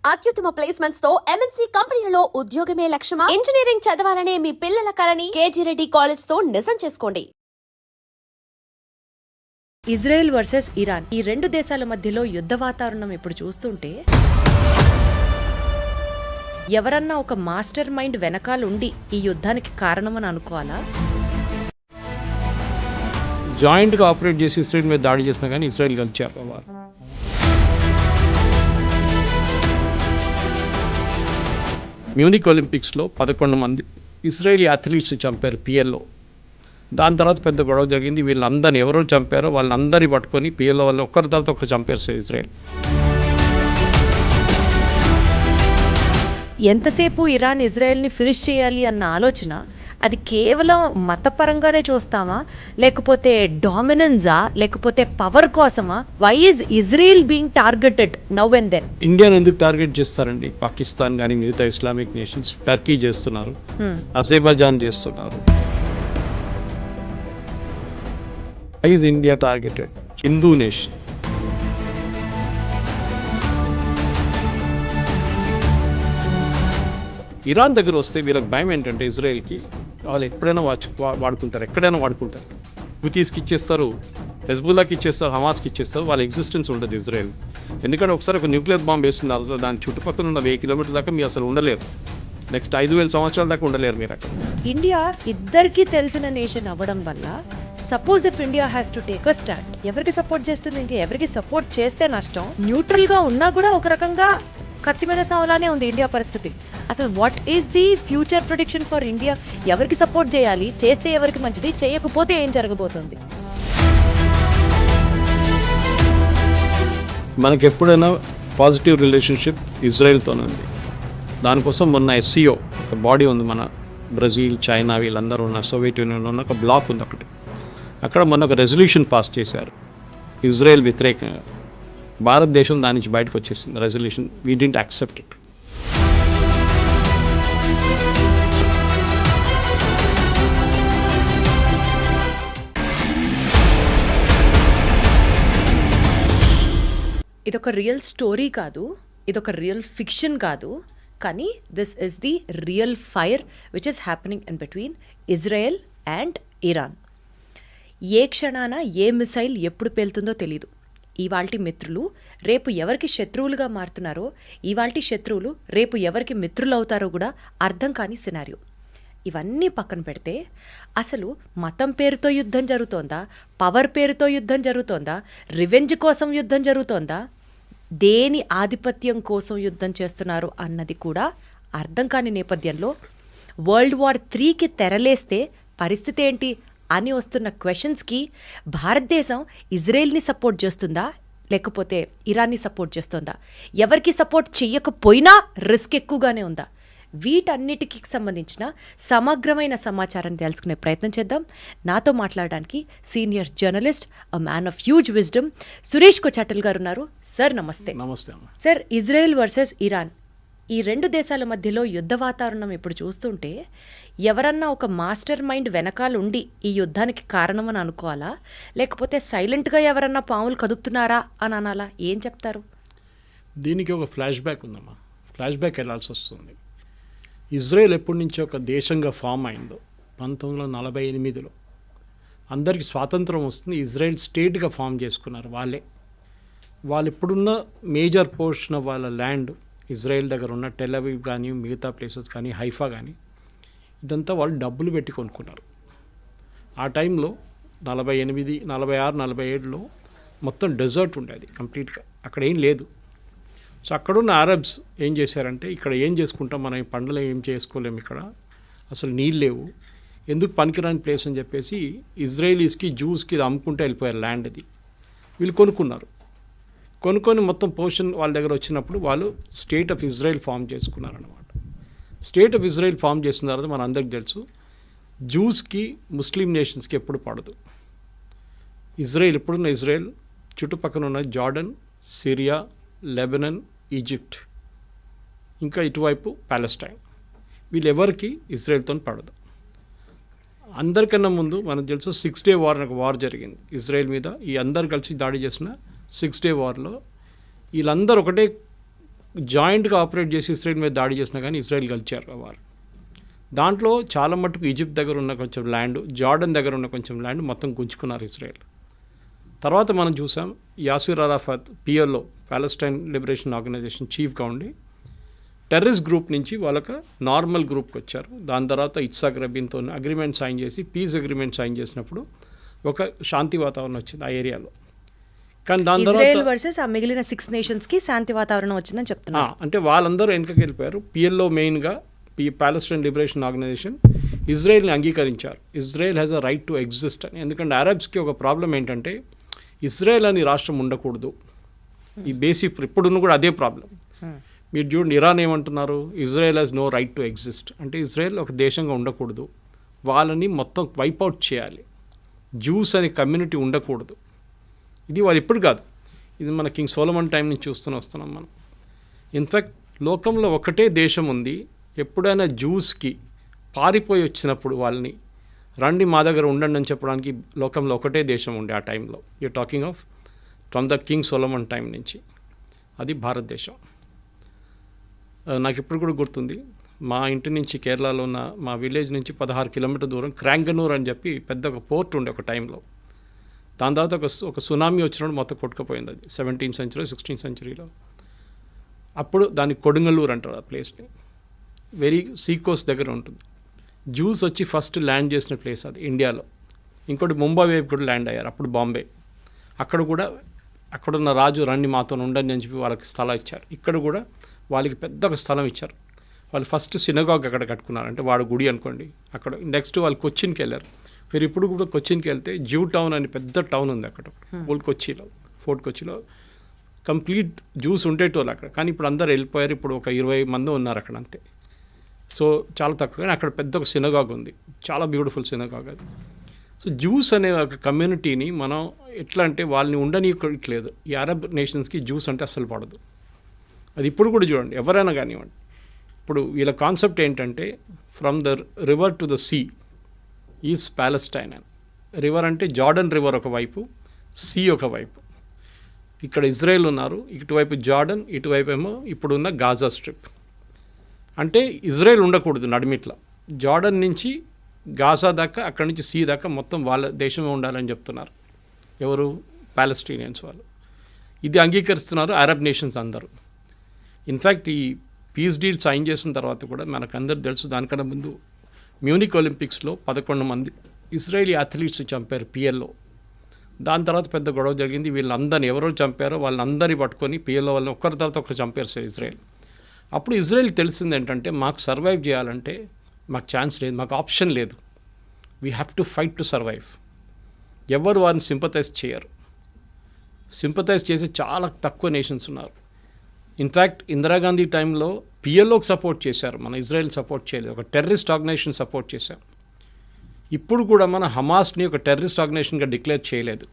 అత్యుత్తమ ప్లేస్మెంట్స్ తో ఎంఎన్సీ కంపెనీలలో ఉద్యోగమే లక్ష్యమా? ఇంజనీరింగ్ చదవాలనే మీ పిల్లల కలని కేజీ రెడ్డి కాలేజ్ తో నిజం చేసుకోండి. ఇజ్రాయెల్ వర్సెస్ ఇరాన్, ఈ రెండు దేశాల మధ్యలో యుద్ధ వాతావరణం ఇప్పుడు చూస్తుంటే ఎవరన్నా ఒక మాస్టర్ మైండ్ వెనకాలుండి ఈ యుద్ధానికి కారణమని అనుకోవాలా? జాయింట్గా ఆపరేట్ చేసి ఇస్రాయల్ మీద దాడి చేసినా కానీ ఇస్రాయల్ గెలిచారు. మ్యూనిక్ ఒలింపిక్స్లో 11 మంది ఇజ్రాయేలీ అథ్లీట్స్ చంపారు పిఎల్లో. దాని తర్వాత పెద్ద గొడవ జరిగింది. వీళ్ళందరినీ ఎవరో చంపారో వాళ్ళందరినీ పట్టుకొని పిఎల్లో వాళ్ళు ఒక్కరి తర్వాత ఒకరు చంపారు ఇజ్రాయెల్. ఎంతసేపు ఇరాన్ ఇజ్రాయెల్ని ఫినిష్ చేయాలి అన్న ఆలోచన అది కేవలం మతపరంగానే చూస్తామా, లేకపోతే డామినెన్సా, లేకపోతే పవర్ కోసమా? Why is Israel being targeted now and then? ఇండియాని ఎందుకు టార్గెట్ చేస్తారండి? పాకిస్తాన్ కానీ మిగతా ఇస్లామిక్ నేషన్స్, టర్కీ చేస్తున్నారు, అజర్బైజాన్ చేస్తున్నారు. Why is India targeted? Hindu nation. Iran దగ్గర వస్తే వీళ్ళకి భయం ఏంటంటే ఇజ్రాయెల్కి వాళ్ళు ఎప్పుడైనా వాడుకుంటారు, ఎక్కడైనా వాడుకుంటారు. హుతీస్కి ఇచ్చేస్తారు, హెజ్బుల్లాకి ఇచ్చేస్తారు, హమాస్కి ఇచ్చేస్తారు. వాళ్ళ ఎగ్జిస్టెన్స్ ఉండదు ఇజ్రాయెల్. ఎందుకంటే ఒకసారి ఒక న్యూక్లియర్ బాంబ్ వేస్తున్నారు, దాని చుట్టుపక్కల ఉన్న 1000 కిలోమీటర్ల దాకా మీరు అసలు ఉండలేరు. నెక్స్ట్ 5000 సంవత్సరాల దాకా ఉండలేరు మీరు అక్కడ. ఇండియా ఇద్దరికి తెలిసిన నేషన్ అవ్వడం వల్ల suppose if India has to take a stand, ఎవరికి సపోర్ట్ చేస్తుంది? ఇంకా ఎవరికి సపోర్ట్ చేస్తే నష్టం? న్యూట్రల్ గా ఉన్నా కూడా ఒక రకంగా కత్తి మీద సావలానే ఉంది ఇండియా పరిస్థితి. అసలు what is the future prediction for India? ఎవరికి సపోర్ట్ చేయాలి? చేస్తే ఎవరికి మంచిది? చేయకపోతే ఏం జరగబోతుంది? మనకి ఎప్పుడైనా పాజిటివ్ రిలేషన్షిప్ ఇజ్రాయెల్తోనే ఉంది. దానికోసం మొన్న SCO ఒక బాడీ ఉంది, మన బ్రెజిల్, చైనా వీళ్ళందరూ ఉన్న సోవియట్ యూనియన్లో ఉన్న ఒక బ్లాక్ ఉంది ఒకటి. అక్కడ మొన్న ఒక రెజల్యూషన్ పాస్ చేశారు ఇజ్రాయెల్ వ్యతిరేకంగా. భారతదేశం దాని నుంచి బయటకు వచ్చేసింది resolution. We didn't accept it. ఇదొక రియల్ స్టోరీ కాదు, ఇదొక రియల్ ఫిక్షన్ కాదు, కానీ this is the real fire which is happening in between Israel and Iran. ఏ క్షణాన ఏ మిసైల్ ఎప్పుడు పేలుతుందో తెలీదు. ఇవాల్టి మిత్రులు రేపు ఎవరికి శత్రువులుగా మారుతున్నారో, ఇవాల్టి శత్రువులు రేపు ఎవరికి మిత్రులు అవుతారో కూడా అర్థం కాని సినారియో. ఇవన్నీ పక్కన పెడితే అసలు మతం పేరుతో యుద్ధం జరుగుతోందా, పవర్ పేరుతో యుద్ధం జరుగుతోందా, రివెంజ్ కోసం యుద్ధం జరుగుతోందా, దేని ఆధిపత్యం కోసం యుద్ధం చేస్తున్నారు అన్నది కూడా అర్థం కాని నేపథ్యంలో World War IIIకి తెరలేస్తే పరిస్థితి ఏంటి అని వస్తున్న క్వశ్చన్స్కి భారతదేశం ఇజ్రాయెల్ని సపోర్ట్ చేస్తుందా, లేకపోతే ఇరాన్ని సపోర్ట్ చేస్తుందా? ఎవరికి సపోర్ట్ చెయ్యకపోయినా రిస్క్ ఎక్కువగానే ఉందా? వీటన్నిటికీ సంబంధించిన సమగ్రమైన సమాచారాన్ని తెలుసుకునే ప్రయత్నం చేద్దాం. నాతో మాట్లాడడానికి senior journalist, a man of huge wisdom, Suresh Kochattil గారు ఉన్నారు. సార్ నమస్తే. నమస్తే. సార్, ఇజ్రాయెల్ వర్సెస్ ఇరాన్, ఈ రెండు దేశాల మధ్యలో యుద్ధ వాతావరణం ఇప్పుడు చూస్తుంటే ఎవరన్నా ఒక మాస్టర్ మైండ్ వెనకాలుండి ఈ యుద్ధానికి కారణమని అనుకోవాలా, లేకపోతే సైలెంట్గా ఎవరన్నా పాములు కదుపుతున్నారా అని అనాలా? ఏం చెప్తారు? దీనికి ఒక ఫ్లాష్ బ్యాక్ ఉందమ్మా. ఫ్లాష్ బ్యాక్ వెళ్ళాల్సి వస్తుంది. ఇజ్రాయెల్ ఎప్పటి నుంచి ఒక దేశంగా ఫామ్ అయిందో 1948లో అందరికీ స్వాతంత్రం వస్తుంది. ఇజ్రాయెల్ స్టేట్గా ఫామ్ చేసుకున్నారు వాళ్ళు ఇప్పుడున్న మేజర్ పోర్షన్ ఆఫ్ వాళ్ళ ల్యాండ్ ఇజ్రాయెల్ దగ్గర ఉన్న టెల్ అవీవ్ కానీ మిగతా ప్లేసెస్ కానీ హైఫా కానీ ఇదంతా వాళ్ళు డబ్బులు పెట్టి కొనుక్కున్నారు. ఆ టైంలో 48, 46, 47లో మొత్తం డెజర్ట్ ఉండేది కంప్లీట్గా, అక్కడ ఏం లేదు. సో అక్కడున్న అరబ్స్ ఏం చేశారంటే, ఇక్కడ ఏం చేసుకుంటాం మనం, ఈ పంటలు ఏం చేసుకోలేము, ఇక్కడ అసలు నీళ్ళు లేవు, ఎందుకు పనికిరాని ప్లేస్ అని చెప్పేసి ఇజ్రాయలీస్కి, జూస్కి ఇది అమ్ముకుంటే వెళ్ళిపోయారు ల్యాండ్. అది వీళ్ళు కొనుక్కొని మొత్తం పోర్షన్ వాళ్ళ దగ్గర వచ్చినప్పుడు వాళ్ళు స్టేట్ ఆఫ్ ఇజ్రాయెల్ ఫామ్ చేసుకున్నారనమాట. స్టేట్ ఆఫ్ ఇజ్రాయెల్ ఫామ్ చేసిన తర్వాత మన అందరికి తెలుసు, జూస్కి ముస్లిం నేషన్స్కి ఎప్పుడు పడదు. ఇప్పుడున్న ఇజ్రాయెల్ చుట్టుపక్కల ఉన్న జార్డన్, సిరియా, లెబనన్, ఈజిప్ట్, ఇంకా ఇటువైపు ప్యాలెస్టైన్, వీళ్ళెవరికి ఇజ్రాయెల్తో పడదు. అందరికన్నా ముందు మనకు తెలుసు 6 Day వార్ అని ఒక వార్ జరిగింది ఇజ్రాయెల్ మీద. ఈ అందరు కలిసి దాడి చేసిన 6 Day వార్లో వీళ్ళందరూ ఒకటే జాయింట్గా ఆపరేట్ చేసి ఇజ్రాయెల్ మీద దాడి చేసినా కానీ ఇజ్రాయెల్ గెలిచారు వారు. దాంట్లో చాలా మట్టుకు ఈజిప్ట్ దగ్గర ఉన్న కొంచెం ల్యాండ్, జార్డన్ దగ్గర ఉన్న కొంచెం ల్యాండ్ మొత్తం గుంజుకున్నారు ఇజ్రాయెల్. తర్వాత మనం చూసాం Yasser Arafat PLO, Palestine Liberation Organization చీఫ్గా ఉండి టెర్రరిస్ట్ గ్రూప్ నుంచి వాళ్ళకి నార్మల్ గ్రూప్కి వచ్చారు. దాని తర్వాత ఇట్సాక్ రబీన్తో అగ్రిమెంట్ సైన్ చేసి పీస్ అగ్రిమెంట్ సైన్ చేసినప్పుడు ఒక శాంతి వాతావరణం వచ్చింది ఆ ఏరియాలో. కానీ దాని ఇజ్రాయెల్ తర్వాత వర్సెస్ ఆ మిగిలిన 6 నేషన్స్కి శాంతి వాతావరణం వచ్చిందని చెప్తున్నారు. అంటే వాళ్ళందరూ వెనకకి వెళ్ళిపోయారు. పిఎల్ఓ మెయిన్గా ప్యాలెస్టైన్ లిబరేషన్ ఆర్గనైజేషన్ ఇజ్రాయెల్ని అంగీకరించారు. Israel has a right to exist అని. ఎందుకంటే అరబ్స్కి ఒక ప్రాబ్లం ఏంటంటే ఇజ్రాయెల్ అని రాష్ట్రం ఉండకూడదు. ఈ బేసిక్ ఇప్పుడున్న కూడా అదే ప్రాబ్లం. మీరు చూడండి, ఇరాన్ ఏమంటున్నారు, Israel has no right to exist. అంటే ఇజ్రాయెల్ ఒక దేశంగా ఉండకూడదు, వాళ్ళని మొత్తం వైపౌట్ చేయాలి, జ్యూస్ అనే కమ్యూనిటీ ఉండకూడదు. ఇది వాళ్ళు ఎప్పుడు కాదు, ఇది మన కింగ్ సోలమన్ టైం నుంచి వస్తున్నాం మనం. ఇన్ఫ్యాక్ట్ లోకంలో ఒకటే దేశం ఉంది, ఎప్పుడైనా జ్యూస్కి పారిపోయి వచ్చినప్పుడు వాళ్ళని రండి మా దగ్గర ఉండండి అని చెప్పడానికి లోకంలో ఒకటే దేశం ఉండే ఆ టైంలో. You talking of from the king Solomon time నుంచి, అది భారతదేశం. నాకు ఇప్పుడు కూడా గుర్తుంది, మా ఇంటి నుంచి కేరళలో ఉన్న మా విలేజ్ నుంచి 16 కిలోమీటర్ దూరం క్రాంగనూర్ అని చెప్పి పెద్ద ఒక పోర్ట్ ఉండే ఒక టైంలో. దాని తర్వాత ఒక సునామీ వచ్చినప్పుడు మొత్తం కొట్టుకుపోయింది. అది 17th century 16th centuryలో. అప్పుడు దాన్ని కొడుంగలూరు అంటారు ఆ ప్లేస్ని. వెరీ సీకోస్ట్ దగ్గర ఉంటుంది. జ్యూస్ వచ్చి ఫస్ట్ ల్యాండ్ చేసిన ప్లేస్ అది ఇండియాలో. ఇంకోటి ముంబై వైపు కూడా ల్యాండ్ అయ్యారు, అప్పుడు బాంబే. అక్కడ కూడా అక్కడున్న రాజు రండి మాతో ఉండండి అని చెప్పి వాళ్ళకి స్థలం ఇచ్చారు. ఇక్కడ కూడా వాళ్ళకి పెద్ద ఒక స్థలం ఇచ్చారు. వాళ్ళు ఫస్ట్ సినగాగ్ అక్కడ కట్టుకున్నారు, అంటే వాడు గుడి అనుకోండి. అక్కడ నెక్స్ట్ వాళ్ళు కొచ్చిన్కి వెళ్ళారు. మీరు ఇప్పుడు కూడా కొచ్చిన్కి వెళ్తే జ్యూ టౌన్ అని పెద్ద టౌన్ ఉంది అక్కడ కొచ్చిలో, ఫోర్ట్ కొచ్చిలో. కంప్లీట్ జ్యూస్ ఉండేటోళ్ళు అక్కడ, కానీ ఇప్పుడు అందరు వెళ్ళిపోయారు. ఇప్పుడు ఒక 20 మంది ఉన్నారు అక్కడ అంతే. సో చాలా తక్కువ, కానీ అక్కడ పెద్ద ఒక సినగాగ్ ఉంది, చాలా బ్యూటిఫుల్ సినగాగ్ అది. సో జ్యూస్ అనే ఒక కమ్యూనిటీని మనం ఎట్లా అంటే వాళ్ళని ఉండనీయట్లేదు. ఈ అరబ్ నేషన్స్కి జ్యూస్ అంటే అస్సలు పడదు. అది ఇప్పుడు కూడా చూడండి, ఎవరైనా కానివ్వండి. ఇప్పుడు వీళ్ళ కాన్సెప్ట్ ఏంటంటే from the river to the sea is Palestine అని. రివర్ అంటే జార్డన్ రివర్ ఒకవైపు, సీ ఒకవైపు. ఇక్కడ ఇజ్రాయెల్ ఉన్నారు, ఇటువైపు జార్డన్, ఇటువైపు ఏమో ఇప్పుడున్న గాజా స్ట్రిప్. అంటే ఇజ్రాయెల్ ఉండకూడదు నడిమిట్లా, జార్డన్ నుంచి గాజా దాకా, అక్కడి నుంచి సీ దాకా మొత్తం వాళ్ళ దేశమే ఉండాలని చెప్తున్నారు. ఎవరు? ప్యాలెస్టీనియన్స్ వాళ్ళు. ఇది అంగీకరిస్తున్నారు అరబ్ నేషన్స్ అందరూ. ఇన్ఫ్యాక్ట్ ఈ పీస్ డీల్ సైన్ చేసిన తర్వాత కూడా మనకందరూ తెలుసు, దానికన్నా ముందు మ్యూనిక్ ఒలింపిక్స్లో 11 మంది ఇజ్రాయేలీ అథ్లీట్స్ చంపారు పిఎల్ఓ. దాని తర్వాత పెద్ద గొడవ జరిగింది. వీళ్ళందరినీ ఎవరో చంపారో వాళ్ళందరినీ పట్టుకొని పిఎల్ఓ వాళ్ళని ఒక్కరి తర్వాత ఒకరు చంపారు సార్ ఇజ్రాయెల్. అప్పుడు ఇజ్రాయెల్ తెలిసింది ఏంటంటే మాకు సర్వైవ్ చేయాలంటే మాకు ఛాన్స్ లేదు, మాకు ఆప్షన్ లేదు, we have to fight to survive. ఎవరు వారిని సింపథైజ్ చేయరు. సింపథైజ్ చేసే చాలా తక్కువ నేషన్స్ ఉన్నారు. ఇన్ఫ్యాక్ట్ ఇందిరాగాంధీ టైంలో పిఎల్ఓకి సపోర్ట్ చేశారు, మన ఇజ్రాయెల్ సపోర్ట్ చేయలేదు. ఒక టెర్రరిస్ట్ ఆర్గనైజేషన్ సపోర్ట్ చేశారు. ఇప్పుడు కూడా మన హమాస్ని ఒక టెర్రరిస్ట్ ఆర్గనైజేషన్గా డిక్లేర్ చేయలేదు,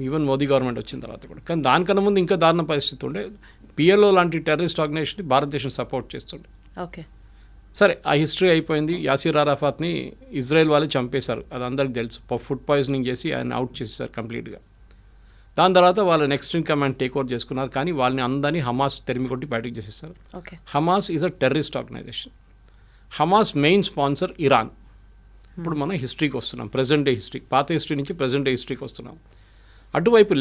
ఈవెన్ మోదీ గవర్నమెంట్ వచ్చిన తర్వాత కూడా. కానీ దానికన్నా ముందు ఇంకా దారుణ పరిస్థితి ఉండే. పిఎల్ఓ లాంటి టెర్రరిస్ట్ ఆర్గనైజేషన్ని భారతదేశం సపోర్ట్ చేస్తుండే. ఓకే, సరే ఆ హిస్టరీ అయిపోయింది. యాసిర్ అరాఫాత్ని ఇజ్రాయెల్ వాళ్ళు చంపేశారు, అది అందరికి తెలుసు. ఫుడ్ పాయిజనింగ్ చేసి ఆయన అవుట్ చేసేసారు కంప్లీట్గా. దాని తర్వాత వాళ్ళు next in command take over చేసుకున్నారు, కానీ వాళ్ళని అందరినీ హమాస్ తెరిమి కొట్టి బయటకు చేసేస్తారు. Okay, Hamas is a terrorist organization. Hamas main sponsor Iran. ఇప్పుడు మనం హిస్టరీకి వస్తున్నాం, ప్రజెంట్ డే హిస్టరీ, పాత హిస్టరీ నుంచి ప్రజెంట్ డే హిస్టరీకి వస్తున్నాం. అటువైపు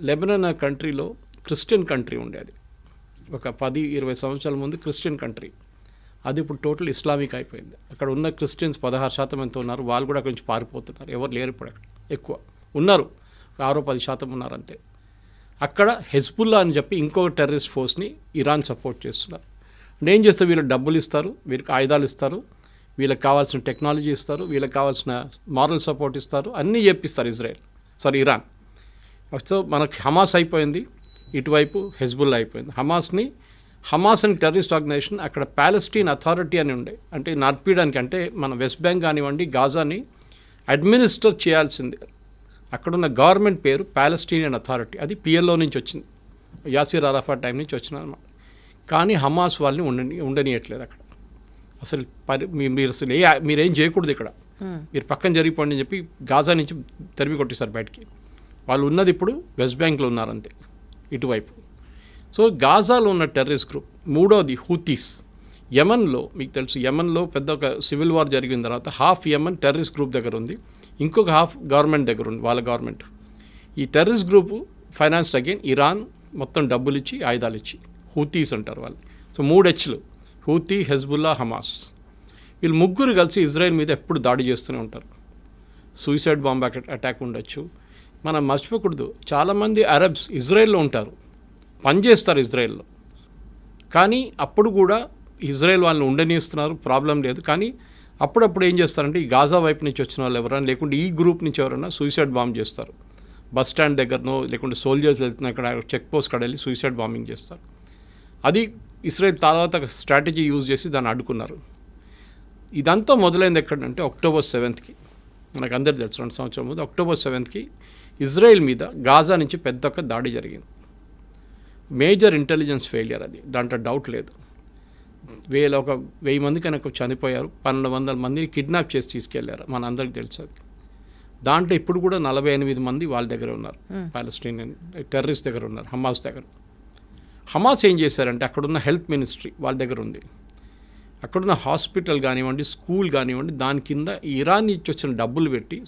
లెబనన్ ఆ కంట్రీలో క్రిస్టియన్ కంట్రీ ఉండేది. ఒక 10-20 సంవత్సరాల ముందు క్రిస్టియన్ కంట్రీ, అది ఇప్పుడు టోటల్ ఇస్లామిక్ అయిపోయింది. అక్కడ ఉన్న క్రిస్టియన్స్ 16% ఎంత ఉన్నారు, వాళ్ళు కూడా అక్కడి నుంచి పారిపోతున్నారు. ఎవరు లేరు ఇప్పుడు అక్కడ, ఎక్కువ ఉన్నారు 6-10% ఉన్నారు అంతే. అక్కడ హెజ్బుల్లా అని చెప్పి ఇంకొక టెర్రరిస్ట్ ఫోర్స్ని ఇరాన్ సపోర్ట్ చేస్తున్నారు. అంటే ఏం చేస్తారు, వీళ్ళకి డబ్బులు ఇస్తారు, వీళ్ళకి ఆయుధాలు ఇస్తారు, వీళ్ళకి కావాల్సిన టెక్నాలజీ ఇస్తారు, వీళ్ళకి కావాల్సిన మారల్ సపోర్ట్ ఇస్తారు, అన్నీ చెప్పిస్తారు ఇరాన్. సో మనకి హమాస్ అయిపోయింది, ఇటువైపు హెజ్బుల్లా అయిపోయింది. హమాస్ అని టెర్రరిస్ట్ ఆర్గనైజేషన్ అక్కడ ప్యాలెస్టీన్ అథారిటీ అని ఉండే, అంటే నడిపించడానికి, అంటే మన వెస్ట్ బ్యాంక్ కానివ్వండి గాజాని అడ్మినిస్టర్ చేయాల్సింది. అక్కడున్న గవర్నమెంట్ పేరు ప్యాలెస్టీనియన్ అథారిటీ, అది పిఎల్ఓ నుంచి వచ్చింది, యాసిర్ అరాఫాత్ టైం నుంచి వచ్చింది అనమాట. కానీ హమాస్ వాళ్ళని ఉండనియట్లేదు అక్కడ అసలు. మీరు అసలు మీరేం చేయకూడదు ఇక్కడ, మీరు పక్కన జరిగిపోండి అని చెప్పి గాజా నుంచి తరిమి కొట్టేశారు బయటికి. వాళ్ళు ఉన్నది ఇప్పుడు వెస్ట్ బ్యాంక్లో ఉన్నారంతే ఇటువైపు. సో గాజాలో ఉన్న టెర్రరిస్ట్ గ్రూప్. మూడోది హూతీస్. యమన్లో మీకు తెలుసు, యమన్లో పెద్ద ఒక సివిల్ వార్ జరిగిన తర్వాత హాఫ్ యమన్ టెర్రరిస్ట్ గ్రూప్ దగ్గర ఉంది, ఇంకొక హాఫ్ గవర్నమెంట్ దగ్గర ఉంది, వాళ్ళ గవర్నమెంట్. ఈ terrorist group financed again Iran, మొత్తం డబ్బులు ఇచ్చి ఆయుధాలు ఇచ్చి. హూతీస్ అంటారు వాళ్ళు. సో 3 Hలు: హూతీ, హెజ్బుల్లా, హమాస్. వీళ్ళు ముగ్గురు కలిసి ఇజ్రాయెల్ మీద ఎప్పుడు దాడి చేస్తూనే ఉంటారు. సూసైడ్ బాంబ్ అటాక్ ఉండొచ్చు. మనం మర్చిపోకూడదు, చాలామంది అరబ్స్ ఇజ్రాయెల్లో ఉంటారు, పనిచేస్తారు ఇజ్రాయెల్లో, కానీ అప్పుడు కూడా ఇజ్రాయెల్ వాళ్ళని ఉండనిస్తున్నారు, ప్రాబ్లం లేదు. కానీ అప్పుడప్పుడు ఏం చేస్తారంటే ఈ గాజా వైపు నుంచి వచ్చిన వాళ్ళు ఎవరైనా, లేకుంటే ఈ గ్రూప్ నుంచి ఎవరైనా సూసైడ్ బాంబ్ చేస్తారు. బస్ స్టాండ్ దగ్గరనో లేకుంటే సోల్జర్స్ వెళ్తున్న అక్కడ చెక్ పోస్ట్ కాడ వెళ్ళి సూసైడ్ బాంబింగ్ చేస్తారు. అది ఇజ్రాయెల్ తర్వాత స్ట్రాటజీ యూజ్ చేసి దాన్ని అడ్డుకున్నారు. ఇదంతా మొదలైంది ఎక్కడంటే October 7th. మనకు అందరికీ తెలుసు, 2 సంవత్సరాల ముందు October 7th ఇజ్రాయెల్ మీద గాజా నుంచి పెద్ద ఒక దాడి జరిగింది. మేజర్ ఇంటెలిజెన్స్ ఫెయిలియర్ అది, దాంట్లో డౌట్ లేదు. 1000 మంది కనుక చనిపోయారు, 1200 మందిని కిడ్నాప్ చేసి తీసుకెళ్లారు, మన అందరికీ తెలుసు అది. దాంట్లో ఇప్పుడు కూడా 48 మంది వాళ్ళ దగ్గర ఉన్నారు, పాలస్టీనియన్ టెర్రరిస్ట్ దగ్గర ఉన్నారు, హమాస్ దగ్గర. హమాస్ ఏం చేశారంటే అక్కడున్న హెల్త్ మినిస్ట్రీ వాళ్ళ దగ్గర ఉంది, అక్కడున్న హాస్పిటల్ కానివ్వండి, స్కూల్ కానివ్వండి, దాని కింద ఇరాన్ నుంచి వచ్చిన డబ్బులు పెట్టి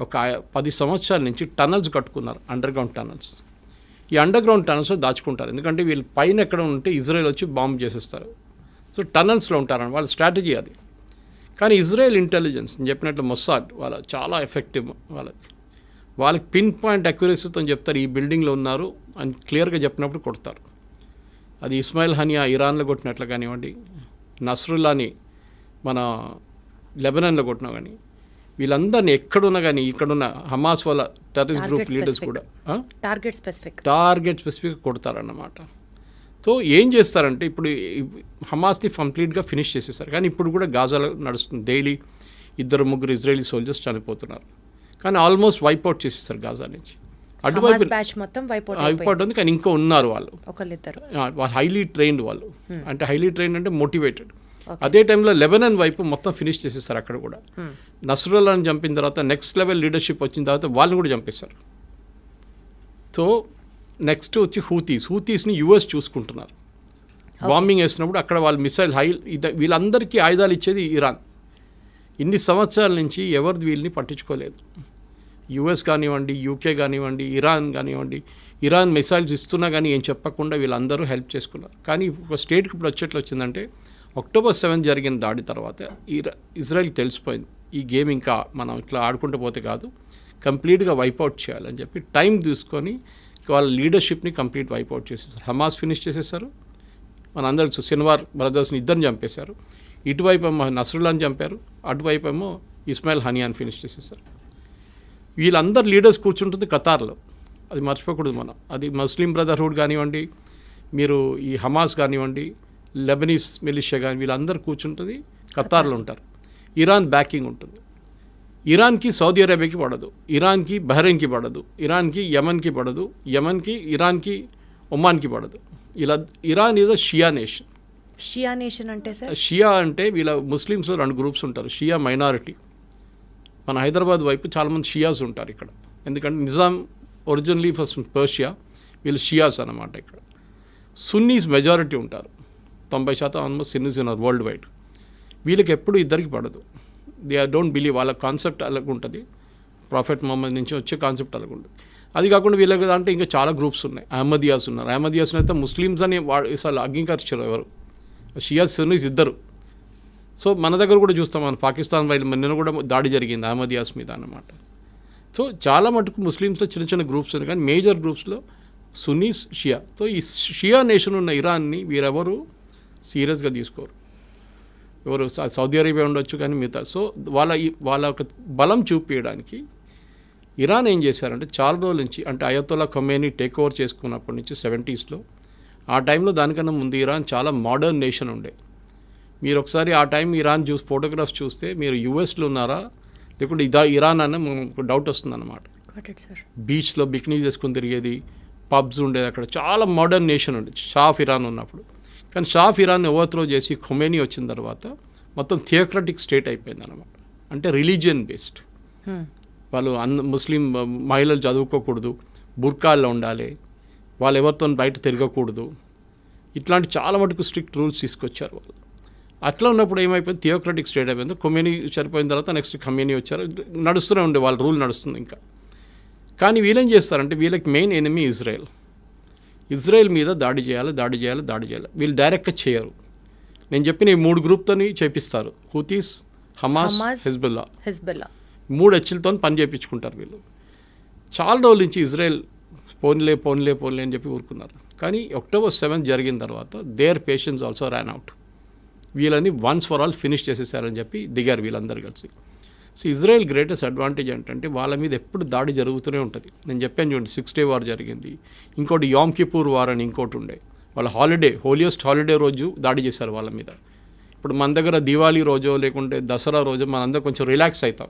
ఒక 10 సంవత్సరాల నుంచి టనల్స్ కట్టుకున్నారు, అండర్గ్రౌండ్ టనల్స్. ఈ అండర్గ్రౌండ్ టనల్స్లో దాచుకుంటారు, ఎందుకంటే వీళ్ళు పైన ఎక్కడ ఉంటే ఇజ్రాయెల్ వచ్చి బాంబు చేసేస్తారు. సో టనల్స్లో ఉంటారని వాళ్ళ స్ట్రాటజీ అది. కానీ ఇజ్రాయెల్ ఇంటెలిజెన్స్ నేను చెప్పినట్లు మొస్సాడ్ వాళ్ళ చాలా ఎఫెక్టివ్. వాళ్ళకి పిన్ పాయింట్ అక్యురసీతో చెప్తారు ఈ బిల్డింగ్లో ఉన్నారు అని క్లియర్గా చెప్పినప్పుడు కొడతారు. అది ఇస్మాయిల్ హనియా ఇరాన్లో కొట్టినట్లు కానివ్వండి, నస్రుల్లాని మన లెబనాన్లో కొట్టినా కానీ, వీళ్ళందరినీ ఎక్కడున్నా కానీ ఇక్కడున్న హమాస్ వాళ్ళ టెర్రరిస్ట్ గ్రూప్ లీడర్స్ కూడా టార్గెట్ స్పెసిఫిక్ కొడతారన్నమాట. సో ఏం చేస్తారంటే ఇప్పుడు హమాస్ని కంప్లీట్గా ఫినిష్ చేసేసారు, కానీ ఇప్పుడు కూడా గాజాలో నడుస్తుంది. డైలీ 2-3 ఇజ్రాయలీ సోల్జర్స్ చనిపోతున్నారు, కానీ ఆల్మోస్ట్ వైప్అవుట్ చేసేసారు గాజా నుంచి. అటువైపు వైప్అవుట్ ఉంది, కానీ ఇంకా ఉన్నారు వాళ్ళు హైలీ ట్రైన్డ్ వాళ్ళు. అంటే హైలీ ట్రైన్డ్ అంటే మోటివేటెడ్. అదే టైంలో లెబనాన్ వైపు మొత్తం ఫినిష్ చేసేసారు అక్కడ కూడా. నస్రుల్లాని చంపిన తర్వాత నెక్స్ట్ లెవెల్ లీడర్షిప్ వచ్చిన తర్వాత వాళ్ళని కూడా చంపేశారు. సో నెక్స్ట్ వచ్చి హూతీస్ని యుఎస్ చూసుకుంటున్నారు. బాంబింగ్ వేసినప్పుడు అక్కడ వాళ్ళు మిసైల్ వీళ్ళందరికీ ఆయుధాలు ఇచ్చేది ఇరాన్. ఇన్ని సంవత్సరాల నుంచి ఎవరిది వీళ్ళని పట్టించుకోలేదు. యుఎస్ కానివ్వండి, యూకే కానివ్వండి, ఇరాన్ కానివ్వండి, ఇరాన్ మిసైల్స్ ఇస్తున్నా కానీ ఏం చెప్పకుండా వీళ్ళందరూ హెల్ప్ చేసుకున్నారు. కానీ ఒక స్టేట్కి ఇప్పుడు వచ్చేట్లు వచ్చిందంటే October 7th జరిగిన దాడి తర్వాత ఇజ్రాయెల్కి తెలిసిపోయింది ఈ గేమ్ ఇంకా మనం ఇట్లా ఆడుకుంటూ పోతే కాదు, కంప్లీట్గా వైప్అవుట్ చేయాలని చెప్పి టైం తీసుకొని వాళ్ళ లీడర్షిప్ని కంప్లీట్ వైప్అవుట్ చేసేసారు. హమాస్ ఫినిష్ చేసేసారు, మనందరూ సిన్వార్ బ్రదర్స్ని ఇద్దరిని చంపేశారు. ఇటువైపు ఏమో నస్రుల్లాని చంపారు, అటువైపు ఏమో ఇస్మాయిల్ హనియాని ఫినిష్ చేసేసారు. వీళ్ళందరు లీడర్స్ కూర్చుంటుంది ఖతార్లో, అది మర్చిపోకూడదు మనం. అది ముస్లిం బ్రదర్హుడ్ కానివ్వండి, మీరు ఈ హమాస్ కానివ్వండి, లెబనీస్ మిలిషియా కానీ వీళ్ళందరూ కూర్చుంటుంది ఖతార్లో ఉంటారు. ఇరాన్ బ్యాకింగ్ ఉంటుంది. ఇరాన్కి సౌదీ అరేబియాకి పడదు, ఇరాన్కి బహ్రెయిన్కి పడదు, ఇరాన్కి యమన్కి పడదు, యమన్కి ఇరాన్కి ఒమాన్కి పడదు. ఇలా Iran is a Shia nation. Shia nation అంటే సార్, షియా అంటే వీళ్ళ ముస్లిమ్స్లో 2 గ్రూప్స్ ఉంటారు. షియా మైనారిటీ, మన హైదరాబాద్ వైపు చాలామంది షియాస్ ఉంటారు ఇక్కడ, ఎందుకంటే నిజాం ఒరిజినలీ ఫస్ట్ పర్షియా, వీళ్ళు షియాస్ అన్నమాట. ఇక్కడ సున్నీస్ మెజారిటీ ఉంటారు, 90% ఆల్మోస్ట్ సున్నీస్ ఉన్నారు వరల్డ్ వైడ్. వీళ్ళకి ఎప్పుడు ఇద్దరికి పడదు. దే డోంట్ బిలీవ్, వాళ్ళ కాన్సెప్ట్ అలాగ ఉంటుంది, ప్రాఫెట్ మొహమ్మద్ నుంచి వచ్చే కాన్సెప్ట్ అలాగ ఉంటుంది. అది కాకుండా వీళ్ళకి అంటే ఇంకా చాలా గ్రూప్స్ ఉన్నాయి. అహ్మదియాస్ ఉన్నారు, అహ్మదియాస్ని అయితే ముస్లిమ్స్ అని అసలు అంగీకరించారు ఎవరు, షియాస్ సున్నీస్ ఇద్దరు. సో మన దగ్గర కూడా చూస్తాం, మన పాకిస్తాన్ వైపు నిన్న కూడా దాడి జరిగింది అహ్మదియాస్ మీద అన్నమాట. సో చాలా మటుకు ముస్లిమ్స్లో చిన్న చిన్న గ్రూప్స్ ఉన్నాయి, కానీ మేజర్ గ్రూప్స్లో సున్నీస్, షియా. సో ఈ షియా నేషన్ ఉన్న ఇరాన్ని వీరెవరు సీరియస్గా తీసుకోరు. ఎవరు సౌదీ అరేబియా ఉండొచ్చు కానీ మిగతా. సో వాళ్ళ ఒక బలం చూపించడానికి ఇరాన్ ఏం చేశారంటే చాలా రోజుల నుంచి, అంటే అయతొల్లా ఖొమేనీ టేక్ ఓవర్ చేసుకున్నప్పటి నుంచి 70s ఆ టైంలో దానికన్నా ముందు ఇరాన్ చాలా మోడర్న్ నేషన్ ఉండే. మీరు ఒకసారి ఆ టైం ఇరాన్ ఫోటోగ్రాఫ్స్ చూస్తే మీరు యూఎస్లో ఉన్నారా లేకుంటే ఇరాన్ అని మనకు డౌట్ వస్తుందన్నమాట. బీచ్లో బికినీ చేసుకుని తిరిగేది, పబ్స్ ఉండేది, అక్కడ చాలా మోడర్న్ నేషన్ ఉండేది షా ఆఫ్ ఇరాన్ ఉన్నప్పుడు. కానీ షా ఆఫ్ ఇరాన్ ఓవర్త్రో చేసి ఖొమేనీ వచ్చిన తర్వాత మొత్తం థియోక్రటిక్ స్టేట్ అయిపోయింది అన్నమాట. అంటే రిలీజియన్ బేస్డ్. వాళ్ళు ముస్లిం మహిళలు చదువుకోకూడదు, బుర్కాల్లో ఉండాలి, వాళ్ళు ఎవరితో బయట తిరగకూడదు, ఇట్లాంటి చాలా మటుకు స్ట్రిక్ట్ రూల్స్ తీసుకొచ్చారు వాళ్ళు. అట్లా ఉన్నప్పుడు ఏమైపోయింది, థియోక్రటిక్ స్టేట్ అయిపోయింది. కొమ్యూని చనిపోయిన తర్వాత నెక్స్ట్ కమ్యూని వచ్చారు, నడుస్తూనే ఉండే వాళ్ళ రూల్ నడుస్తుంది ఇంకా. కానీ వీళ్ళేం చేస్తారంటే వీళ్ళకి మెయిన్ ఎనిమీ ఇజ్రాయెల్ మీద దాడి చేయాలి. వీళ్ళు డైరెక్ట్గా చేయరు. నేను చెప్పిన ఈ 3 గ్రూప్తోని చేపిస్తారు, హూతీస్, హమాస్, హిజ్బుల్లా 3 హెచ్చులతో పని చేయించుకుంటారు వీళ్ళు. చాలా రోజుల నుంచి ఇజ్రాయెల్ పోన్లే అని చెప్పి ఊరుకున్నారు. కానీ October 7 జరిగిన తర్వాత their patience also ran out. వీళ్ళని వన్స్ ఫర్ ఆల్ ఫినిష్ చేసేసారని చెప్పి దిగారు వీళ్ళందరూ కలిసి. సో ఇజ్రాయెల్ గ్రేటెస్ట్ అడ్వాంటేజ్ ఏంటంటే వాళ్ళ మీద ఎప్పుడు దాడి జరుగుతూనే ఉంటుంది. నేను చెప్పాను చూడండి, 6 Day వార్ జరిగింది, ఇంకోటి యామ్ కిపూర్ వార్ అని ఇంకోటి ఉండే. వాళ్ళ హోలియెస్ట్ హాలిడే రోజు దాడి చేశారు వాళ్ళ మీద. ఇప్పుడు మన దగ్గర దివాళీ రోజో లేకుంటే దసరా రోజు మనందరం కొంచెం రిలాక్స్ అవుతాం,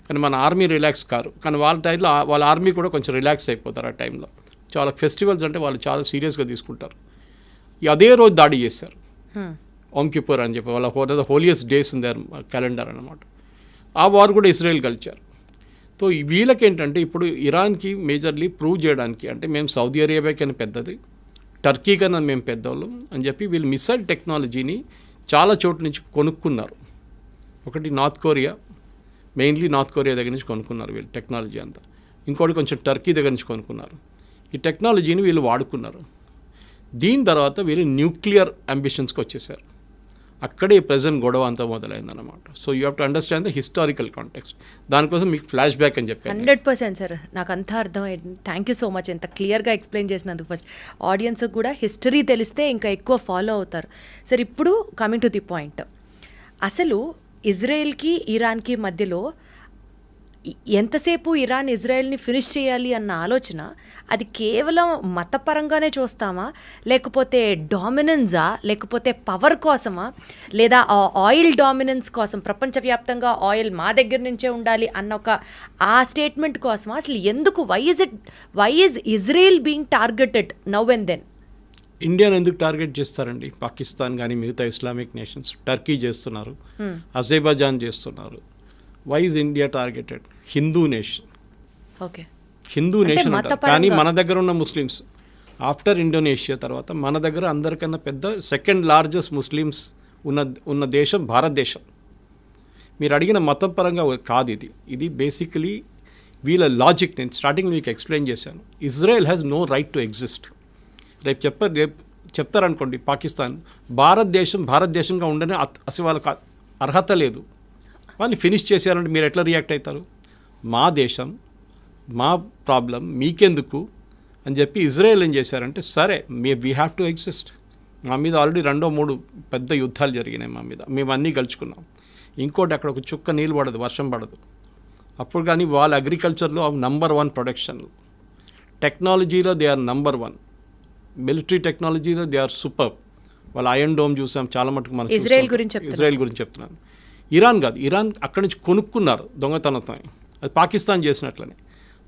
కానీ మన ఆర్మీ రిలాక్స్ కారు. కానీ వాళ్ళ టైంలో వాళ్ళ ఆర్మీ కూడా కొంచెం రిలాక్స్ అయిపోతారు ఆ టైంలో. చాలా ఫెస్టివల్స్ అంటే వాళ్ళు చాలా సీరియస్గా తీసుకుంటారు. అదే రోజు దాడి చేశారు, ఓమ్ కిపూర్ అని చెప్పి వాళ్ళ holiest days in their calendar అనమాట. ఆ వార్ కూడా ఇజ్రాయెల్ గెలిచారు. సో వీళ్ళకేంటంటే ఇప్పుడు ఇరాన్కి మేజర్లీ ప్రూవ్ చేయడానికి, అంటే మేము సౌదీ అరేబియా కన్నా పెద్దది, టర్కీ కన్నా మేము పెద్దవాళ్ళం అని చెప్పి వీళ్ళు మిసైల్ టెక్నాలజీని చాలా చోట్ల నుంచి కొనుక్కున్నారు. ఒకటి మెయిన్లీ నార్త్ కొరియా దగ్గర నుంచి కొనుక్కున్నారు వీళ్ళు టెక్నాలజీ అంతా. ఇంకోటి కొంచెం టర్కీ దగ్గర నుంచి కొనుక్కున్నారు. ఈ టెక్నాలజీని వీళ్ళు వాడుకున్నారు. దీని తర్వాత వీళ్ళు న్యూక్లియర్ అంబిషన్స్కి వచ్చేసారు. అక్కడే ప్రజెంట్ గొడవ అంతా మొదలైందన్నమాట. So you have to understand the historical context. దానికోసం మీకు ఫ్లాష్ బ్యాక్ అని చెప్పాను. 100% సార్, నాకు అంతా అర్థమైంది. థ్యాంక్ యూ సో మచ్ ఎంత క్లియర్గా ఎక్స్ప్లెయిన్ చేసినందుకు. ఫస్ట్ ఆడియన్స్కి కూడా హిస్టరీ తెలిస్తే ఇంకా ఎక్కువ ఫాలో అవుతారు. సార్ ఇప్పుడు కమింగ్ టు ది పాయింట్, అసలు ఇజ్రాయెల్కి ఇరాన్కి మధ్యలో ఎంతసేపు ఇరాన్ ఇజ్రాయెల్ని ఫినిష్ చేయాలి అన్న ఆలోచన, అది కేవలం మతపరంగానే చూస్తామా, లేకపోతే డామినెన్సా, లేకపోతే పవర్ కోసమా, లేదా ఆయిల్ డామినెన్స్ కోసం ప్రపంచవ్యాప్తంగా ఆయిల్ మా దగ్గర నుంచే ఉండాలి అన్న ఆ స్టేట్మెంట్ కోసమా? అసలు ఎందుకు why is Israel being targeted now and then? ఇండియాను ఎందుకు టార్గెట్ చేస్తారండి? పాకిస్తాన్ కానీ మిగతా ఇస్లామిక్ నేషన్స్, టర్కీ చేస్తున్నారు, అజర్బైజాన్ చేస్తున్నారు. Why is India targeted? Hindu nation. Okay, Hindu nation అంటారు. కానీ మన దగ్గర ఉన్న ముస్లిమ్స్ ఆఫ్టర్ ఇండోనేషియా తర్వాత మన దగ్గర అందరికన్నా పెద్ద సెకండ్ లార్జెస్ట్ ముస్లిమ్స్ ఉన్న దేశం భారతదేశం. మీరు అడిగిన మతం పరంగా కాదు ఇది బేసికలీ వీళ్ళ లాజిక్. నేను స్టార్టింగ్ మీకు ఎక్స్ప్లెయిన్ చేశాను. Israel has no right to exist. రేపు చెప్తారనుకోండి పాకిస్తాన్ భారతదేశంగా ఉండనే అసలు వాళ్ళకి అర్హత లేదు, వాళ్ళని ఫినిష్ చేసేయాలంటే మీరు ఎట్లా రియాక్ట్ అవుతారు? మా దేశం, మా ప్రాబ్లం మీకెందుకు అని చెప్పి ఇజ్రాయెల్ ఏం చేశారంటే, సరే వీ హ్యావ్ టు ఎగ్జిస్ట్. మా మీద ఆల్రెడీ 2-3 పెద్ద యుద్ధాలు జరిగినాయి మా మీద, మేము అన్నీ గెలుచుకున్నాం. ఇంకోటి అక్కడ ఒక చుక్క నీళ్ళు పడదు, వర్షం పడదు. అప్పుడు కానీ వాళ్ళ అగ్రికల్చర్లో నంబర్ 1 ప్రొడక్షన్, టెక్నాలజీలో దే ఆర్ నంబర్ 1, మిలిటరీ టెక్నాలజీలో దే ఆర్ సూపర్. వాళ్ళ ఐరన్ డోమ్ చూసాం చాలా మటుకు. మనం ఇజ్రాయెల్ గురించి చెప్తున్నాను. ఇరాన్ కాదు, ఇరాన్ అక్కడి నుంచి కొనుక్కున్నారు దొంగతనంతో. అది పాకిస్తాన్ చేసినట్లనే.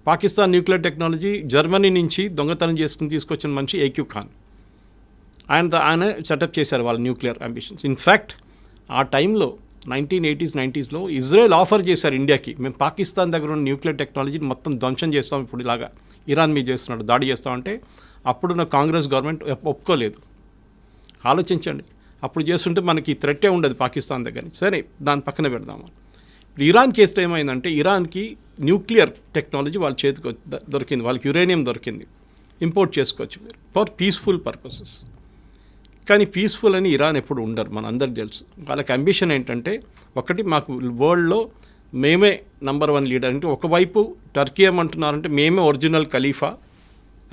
పాకిస్తాన్ న్యూక్లియర్ టెక్నాలజీ జర్మనీ నుంచి దొంగతనం చేసుకుని తీసుకొచ్చిన మనిషి ఏక్యూ ఖాన్. ఆయన సెటప్ చేశారు వాళ్ళ న్యూక్లియర్ అంబిషన్స్. ఇన్ఫ్యాక్ట్ ఆ టైంలో 1980s 90sలో ఇజ్రాయెల్ ఆఫర్ చేశారు ఇండియాకి, మేము పాకిస్తాన్ దగ్గర ఉన్న న్యూక్లియర్ టెక్నాలజీని మొత్తం ధ్వంసం చేస్తాం, ఇప్పుడు ఇలాగా ఇరాన్ మీద చేస్తున్నాడు, దాడి చేస్తామంటే అప్పుడున్న కాంగ్రెస్ గవర్నమెంట్ ఒప్పుకోలేదు. ఆలోచించండి, అప్పుడు చేస్తుంటే మనకి థ్రెట్టే ఉండదు పాకిస్తాన్ దగ్గర. సరే దాని పక్కన పెడదాము. ఇరాన్ కేసులో ఏమైందంటే, ఇరాన్కి న్యూక్లియర్ టెక్నాలజీ వాళ్ళ చేతికి దొరికింది, వాళ్ళకి యురేనియం దొరికింది, ఇంపోర్ట్ చేసుకోవచ్చు మీరు ఫర్ పీస్ఫుల్ పర్పసెస్. కానీ పీస్ఫుల్ అని ఇరాన్ ఎప్పుడు ఉండరు, మన అందరికి తెలుసు. వాళ్ళకి అంబిషన్ ఏంటంటే, ఒకటి మాకు వరల్డ్లో మేమే నంబర్ 1 లీడర్. అంటే ఒకవైపు టర్కీ ఏమంటున్నారంటే మేమే ఒరిజినల్ ఖలీఫా,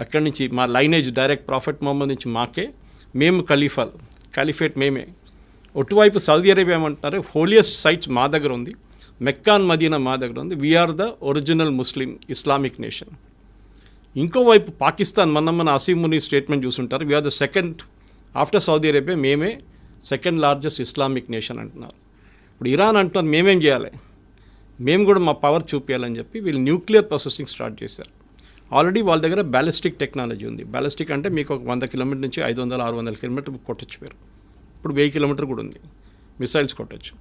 అక్కడి నుంచి మా లైనేజ్ డైరెక్ట్ ప్రాఫెట్ మొహమ్మద్ నుంచి మాకే, మేము ఖలీఫేట్ మేమే. ఒటువైపు సౌదీ అరేబియా ఏమంటున్నారు, హోలియెస్ట్ సైట్స్ మా దగ్గర ఉంది, మెక్కాన్ మదీనా మా దగ్గర ఉంది, we are the original Muslim Islamic nation. ఇంకోవైపు పాకిస్తాన్, మన అసీం ముని స్టేట్మెంట్ చూసుంటారు, we are the second after Saudi Arabia, మేమే సెకండ్ లార్జెస్ట్ ఇస్లామిక్ నేషన్ అంటున్నారు. ఇప్పుడు ఇరాన్ అంటున్నారు మేమేం చేయాలి, మేము కూడా మా పవర్ చూపించాలని చెప్పి వీళ్ళు న్యూక్లియర్ ప్రాసెసింగ్ స్టార్ట్ చేశారు. ఆల్రెడీ వాళ్ళ దగ్గర బ్యాలిస్టిక్ టెక్నాలజీ ఉంది. బ్యాలిస్టిక్ అంటే మీకు ఒక 100 కిలోమీటర్ నుంచి 500-600 కిలోమీటర్ కొట్టచ్చు మీరు. ఇప్పుడు 1000 కిలోమీటర్ కూడా ఉంది, మిసైల్స్ కొట్టచ్చు.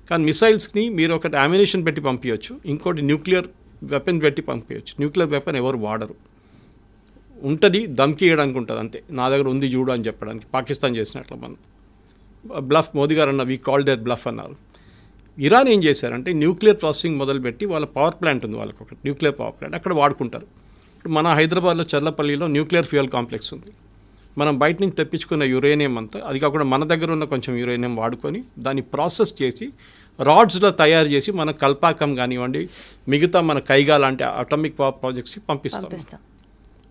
కానీ మిసైల్స్ని మీరు ఒకటి అమ్యునిషన్ పెట్టి పంపించవచ్చు, ఇంకోటి న్యూక్లియర్ వెపన్ పెట్టి పంపించవచ్చు. న్యూక్లియర్ వెపన్ ఎవరు వాడరు, ఉంటుంది, దమ్కి ఇవ్వడానికి ఉంటుంది అంతే, నా దగ్గర ఉంది చూడు అని చెప్పడానికి, పాకిస్తాన్ చేసినట్లు మనం బ్లఫ్. మోదీ గారు అన్న వీ కాల్ దట్ బ్లఫ్ అన్నారు. ఇరాన్ ఏం చేశారంటే న్యూక్లియర్ ప్రాసెసింగ్ మొదలుపెట్టి వాళ్ళ పవర్ ప్లాంట్ ఉంది, వాళ్ళకి ఒక న్యూక్లియర్ పవర్ ప్లాంట్ అక్కడ వాడుకుంటారు. ఇప్పుడు మన హైదరాబాద్లో చర్లపల్లిలో న్యూక్లియర్ ఫ్యూయల్ కాంప్లెక్స్ ఉంది. మనం బయట నుంచి తెప్పించుకున్న యురేనియం అంతా, అది కాకుండా మన దగ్గర ఉన్న కొంచెం యురేనియం వాడుకొని దాన్ని ప్రాసెస్ చేసి రాడ్స్లో తయారు చేసి మన కల్పాకం కానివ్వండి, మిగతా మన కైగా లాంటి అటామిక్ పవర్ ప్రాజెక్ట్స్కి పంపిస్తాం.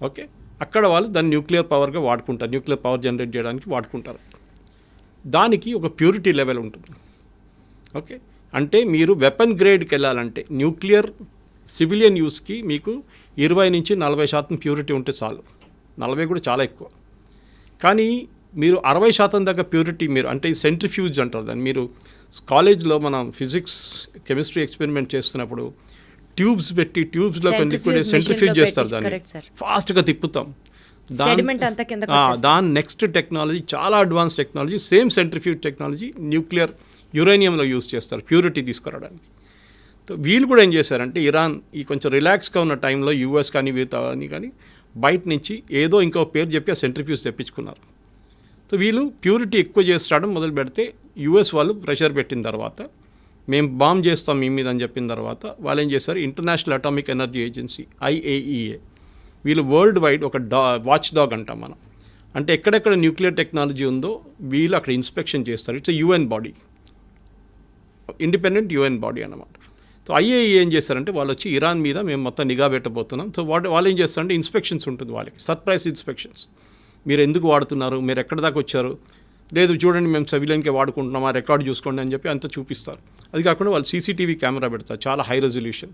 ఓకే, అక్కడ వాళ్ళు దాన్ని న్యూక్లియర్ పవర్గా వాడుకుంటారు, న్యూక్లియర్ పవర్ జనరేట్ చేయడానికి వాడుకుంటారు. దానికి ఒక ప్యూరిటీ లెవెల్ ఉంటుంది. ఓకే, అంటే మీరు వెపన్ గ్రేడ్కి వెళ్ళాలంటే న్యూక్లియర్ సివిలియన్ యూస్కి మీకు 20-40% ప్యూరిటీ ఉంటే చాలు. 40 కూడా చాలా ఎక్కువ. కానీ మీరు 60% దాకా ప్యూరిటీ, మీరు అంటే ఈ సెంట్రిఫ్యూజ్ అంటారు దాన్ని. మీరు కాలేజ్లో మనం ఫిజిక్స్ కెమిస్ట్రీ ఎక్స్పెరిమెంట్ చేస్తున్నప్పుడు ట్యూబ్స్ పెట్టి ట్యూబ్స్లో లిక్విడ్ సెంట్రిఫ్యూజ్ చేస్తారు, దాన్ని ఫాస్ట్గా తిప్పుతాం. దాని నెక్స్ట్ టెక్నాలజీ చాలా advance technology, same centrifuge technology nuclear యురేనియంలో యూజ్ చేస్తారు ప్యూరిటీ తీసుకురావడానికి. వీళ్ళు కూడా ఏం చేశారంటే ఇరాన్ ఈ కొంచెం రిలాక్స్గా ఉన్న టైంలో యూఎస్ కానీ వీళ్ళని కానీ బయట నుంచి ఏదో ఇంకో పేరు చెప్పి ఆ సెంట్రిఫ్యూజ్ తెప్పించుకున్నారు. సో వీళ్ళు ప్యూరిటీ ఎక్కువ చేస్తాడం మొదలు పెడితే యూఎస్ వాళ్ళు ప్రెషర్ పెట్టిన తర్వాత మేము బాంబ్ చేస్తాం మీ మీద అని చెప్పిన తర్వాత వాళ్ళు ఏం చేశారు, international atomic energy agency IAEA, వీళ్ళు వరల్డ్ వైడ్ ఒక వాచ్ డాగ్ అంటాం మనం. అంటే ఎక్కడెక్కడ న్యూక్లియర్ టెక్నాలజీ ఉందో వీళ్ళు అక్కడ ఇన్స్పెక్షన్ చేస్తారు. It's UN body, independent UN body అన్నమాట. సో IAEA ఏం చేస్తారంటే వాళ్ళు వచ్చి ఇరాన్ మీద మేము మొత్తం నిఘా పెట్టబోతున్నాం. సో వాళ్ళు ఏం చేస్తారంటే ఇన్స్పెక్షన్స్ ఉంటుంది వాళ్ళకి, సర్ప్రైజ్ ఇన్స్పెక్షన్స్. మీరు ఎందుకు వాడుతున్నారు, మీరు ఎక్కడి దాకా వచ్చారు, లేదు చూడండి మేము సివిలియన్కే వాడుకుంటున్నాం, ఆ రికార్డ్ చూసుకోండి అని చెప్పి అంతా చూపిస్తారు. అది కాకుండా వాళ్ళు CCTV కెమెరా పెడతారు, చాలా హై రెజల్యూషన్,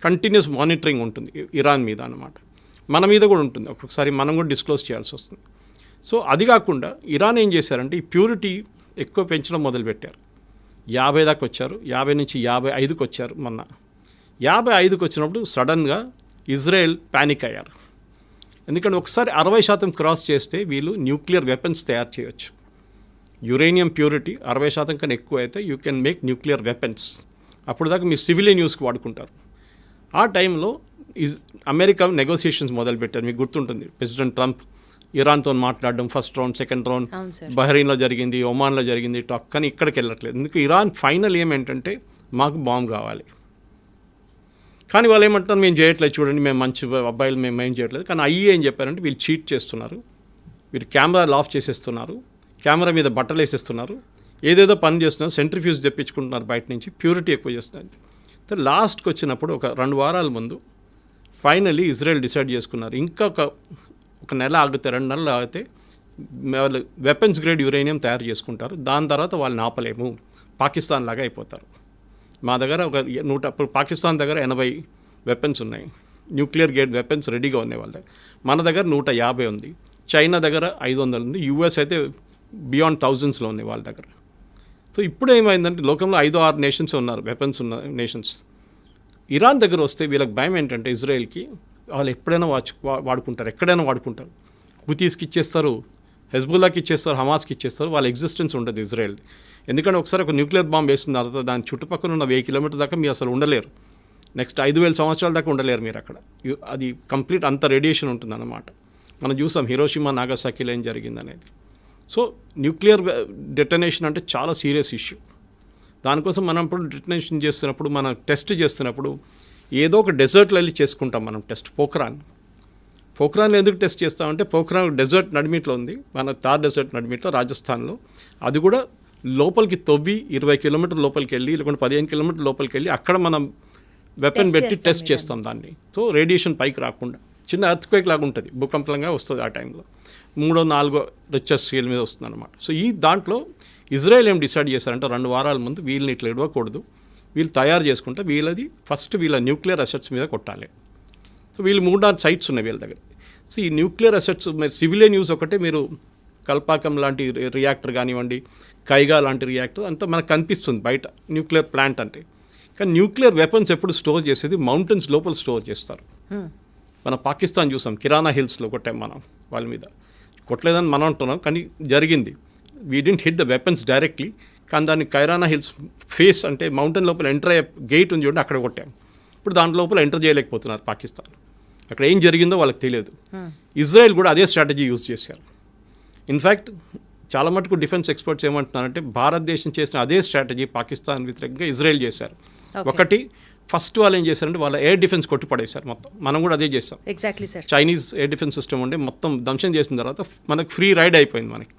కంటిన్యూస్ మానిటరింగ్ ఉంటుంది ఇరాన్ మీద అన్నమాట. మన మీద కూడా ఉంటుంది, ఒక్కొక్కసారి మనం కూడా డిస్క్లోజ్ చేయాల్సి వస్తుంది. సో అది కాకుండా ఇరాన్ ఏం చేశారంటే ఈ ప్యూరిటీ ఎక్కువ పెంచడం మొదలుపెట్టారు. 50 దాకా వచ్చారు, 50 నుంచి 55కి వచ్చారు. మొన్న 55కి వచ్చినప్పుడు సడన్గా ఇజ్రాయెల్ ప్యానిక్ అయ్యారు. ఎందుకంటే ఒకసారి 60% క్రాస్ చేస్తే వీళ్ళు న్యూక్లియర్ వెపన్స్ తయారు చేయొచ్చు. యురేనియం ప్యూరిటీ 60% కన్నా ఎక్కువ అయితే you can make nuclear weapons. అప్పుడు దాకా మీ సివిలియన్ యూస్కి వాడుకుంటారు. ఆ టైంలో అమెరికా నెగోసియేషన్స్ మొదలుపెట్టారు. మీకు గుర్తుంటుంది, ప్రెసిడెంట్ ట్రంప్ ఇరాన్తో మాట్లాడడం, ఫస్ట్ రౌండ్, సెకండ్ రౌండ్ బహ్రెయిన్లో జరిగింది, ఒమాన్లో జరిగింది టాక్. కానీ ఇక్కడికి వెళ్ళట్లేదు. ఎందుకు ఇరాన్ ఫైనల్ ఏమేంటంటే మాకు బాంబు కావాలి. కానీ వాళ్ళు ఏమంటారు, మేము చేయట్లేదు, చూడండి మేము మంచి అబ్బాయిలు, మేము ఏం చేయట్లేదు. కానీ IAEA ఏం చెప్పారంటే వీళ్ళు చీట్ చేస్తున్నారు, వీళ్ళు కెమెరాలు ఆఫ్ చేసేస్తున్నారు, కెమెరా మీద బట్టలు వేసేస్తున్నారు, ఏదేదో పని చేస్తున్నారు, సెంట్రిఫ్యూజ్ తెప్పించుకుంటున్నారు బయట నుంచి, ప్యూరిటీ ఎక్కువ చేస్తున్నారు. సో లాస్ట్కి వచ్చినప్పుడు ఒక 2 వారాల ముందు ఫైనల్లీ ఇజ్రాయెల్ డిసైడ్ చేసుకున్నారు, ఇంకా ఒక నెల ఆగితే 2 నెలలు ఆగితే వాళ్ళు వెపన్స్ గ్రేడ్ యురేనియం తయారు చేసుకుంటారు. దాని తర్వాత వాళ్ళని ఆపలేము, పాకిస్తాన్ లాగా అయిపోతారు. మా దగ్గర ఒక 100, పాకిస్తాన్ దగ్గర 80 వెపన్స్ ఉన్నాయి, న్యూక్లియర్ గ్రేడ్ వెపన్స్ రెడీగా ఉన్నాయి వాళ్ళ దగ్గర. మన దగ్గర 150 ఉంది, చైనా దగ్గర 500 ఉంది, US అయితే బియాండ్ థౌజండ్స్లో ఉన్నాయి వాళ్ళ దగ్గర. సో ఇప్పుడు ఏమైందంటే లోకంలో 5-6 నేషన్స్ ఉన్నారు వెపన్స్ ఉన్న నేషన్స్. ఇరాన్ దగ్గర వస్తే వీళ్ళకి భయం ఏంటంటే ఇజ్రాయెల్కి వాళ్ళు ఎప్పుడైనా వాడుకుంటారు, ఎక్కడైనా వాడుకుంటారు. హుతీస్కి ఇచ్చేస్తారు, హెజ్బుల్లాకి ఇచ్చేస్తారు, హమాస్కి ఇచ్చేస్తారు, వాళ్ళ ఎగ్జిస్టెన్స్ ఉంటుంది ఇజ్రాయెల్. ఎందుకంటే ఒకసారి ఒక న్యూక్లియర్ బాంబ్ వేసిన తర్వాత దాని చుట్టుపక్కల ఉన్న 1000 కిలోమీటర్ దాకా మీరు అసలు ఉండలేరు. నెక్స్ట్ 5000 సంవత్సరాల దాకా ఉండలేరు మీరు అక్కడ. అది కంప్లీట్ అంత రేడియేషన్ ఉంటుంది అన్నమాట. మనం చూసాం హిరోషిమా నాగసాకిలో ఏం జరిగింది అనేది. సో న్యూక్లియర్ డెటనేషన్ అంటే చాలా సీరియస్ ఇష్యూ. దానికోసం మనం ఇప్పుడు డెటనేషన్ చేస్తున్నప్పుడు, మనం టెస్ట్ చేస్తున్నప్పుడు ఏదో ఒక డెజర్ట్లో వెళ్ళి చేసుకుంటాం మనం టెస్ట్. పోఖ్రాన్లో ఎందుకు టెస్ట్ చేస్తామంటే పోఖ్రాన్ డెజర్ట్ నడిమిట్లో ఉంది, మన థార్ డెజర్ట్ నడిమిట్లో రాజస్థాన్లో. అది కూడా లోపలికి తవ్వి 20 కిలోమీటర్ లోపలికి వెళ్ళి, లేకుంటే 15 కిలోమీటర్ లోపలికి వెళ్ళి అక్కడ మనం వెపన్ పెట్టి టెస్ట్ చేస్తాం దాన్ని. సో రేడియేషన్ పైకి రాకుండా, చిన్న ఎర్త్క్వేక్ లాగా ఉంటుంది, భూకంపంగా వస్తుంది ఆ టైంలో, 3-4 రిక్టర్ స్కేల్ మీద వస్తుంది అనమాట. సో ఈ దాంట్లో ఇజ్రాయెల్ ఏం డిసైడ్ చేశారంటే 2 వారాల ముందు వీళ్ళని ఇట్లా ఇవ్వకూడదు, వీళ్ళు తయారు చేసుకుంటే వీళ్ళది ఫస్ట్ వీళ్ళ న్యూక్లియర్ అసెట్స్ మీద కొట్టాలి. సో వీళ్ళు 3-4 సైట్స్ ఉన్నాయి వీళ్ళ దగ్గర. సో ఈ న్యూక్లియర్ అసెట్స్ సివిలియన్ యూస్ ఒకటే, మీరు కల్పాకం లాంటి రియాక్టర్ కానివ్వండి, కైగా లాంటి రియాక్టర్ అంతా మనకు కనిపిస్తుంది బయట న్యూక్లియర్ ప్లాంట్ అంటే. కానీ న్యూక్లియర్ వెపన్స్ ఎప్పుడు స్టోర్ చేసేది మౌంటైన్స్ లోపల స్టోర్ చేస్తారు. మన పాకిస్తాన్ చూసాం, కిరాణా హిల్స్లో కొట్టాం మనం వాళ్ళ మీద. కొట్టలేదని మనం అంటున్నాం, కానీ జరిగింది. We didn't hit the weapons directly, కానీ దాన్ని కైరానా హిల్స్ ఫేస్ అంటే మౌంటైన్ లోపల ఎంటర్ అయ్యే గేట్ ఉంది చూడండి, అక్కడ కొట్టాం. ఇప్పుడు దాని లోపల ఎంటర్ చేయలేకపోతున్నారు పాకిస్తాన్. అక్కడ ఏం జరిగిందో వాళ్ళకి తెలియదు. ఇజ్రాయెల్ కూడా అదే స్ట్రాటజీ యూజ్ చేశారు. ఇన్ఫ్యాక్ట్ చాలా మటుకు డిఫెన్స్ ఎక్స్పర్ట్స్ ఏమంటున్నారంటే భారతదేశం చేసిన అదే స్ట్రాటజీ పాకిస్తాన్ వ్యతిరేకంగా ఇజ్రాయెల్ చేశారు. ఒకటి ఫస్ట్ వాళ్ళు ఏం చేశారంటే వాళ్ళ ఎయిర్ డిఫెన్స్ కొట్టి పడేశారు మొత్తం. మనం కూడా అదే చేస్తాం. Exactly sir. Chinese air defence system ఉండే మొత్తం ధ్వంసం చేసిన తర్వాత మనకు ఫ్రీ రైడ్ అయిపోయింది. మనకి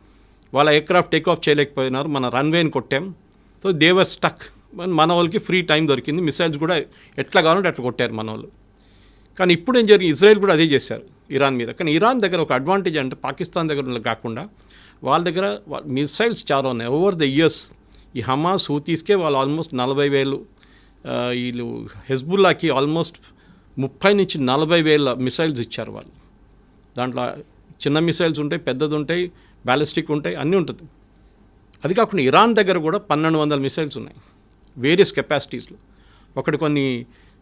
వాళ్ళ ఎయిర్క్రాఫ్ట్ టేక్ ఆఫ్ చేయలేకపోయినారు, మన రన్వేని కొట్టాం. సో దేవర్ స్టక్. మన వాళ్ళకి ఫ్రీ టైం దొరికింది, మిసైల్స్ కూడా ఎట్లా కావాలంటే అట్లా కొట్టారు మన వాళ్ళు. కానీ ఇప్పుడు ఏం జరిగింది, ఇజ్రాయెల్ కూడా అదే చేశారు ఇరాన్ మీద. కానీ ఇరాన్ దగ్గర ఒక అడ్వాంటేజ్ అంటే పాకిస్తాన్ దగ్గర కాకుండా వాళ్ళ దగ్గర మిసైల్స్ చాలా ఉన్నాయి. ఓవర్ ద ఇయర్స్ ఈ హమాస్ హూతీస్కే వాళ్ళు ఆల్మోస్ట్ 40,000, వీళ్ళు హెజ్బుల్లాకి ఆల్మోస్ట్ 30,000-40,000 మిసైల్స్ ఇచ్చారు వాళ్ళు. దాంట్లో చిన్న మిసైల్స్ ఉంటాయి, పెద్దది ఉంటాయి, బ్యాలిస్టిక్ ఉంటాయి, అన్నీ ఉంటుంది. అది కాకుండా ఇరాన్ దగ్గర కూడా 1,200 మిసైల్స్ ఉన్నాయి వేరియస్ కెపాసిటీస్లో. ఒకటి కొన్ని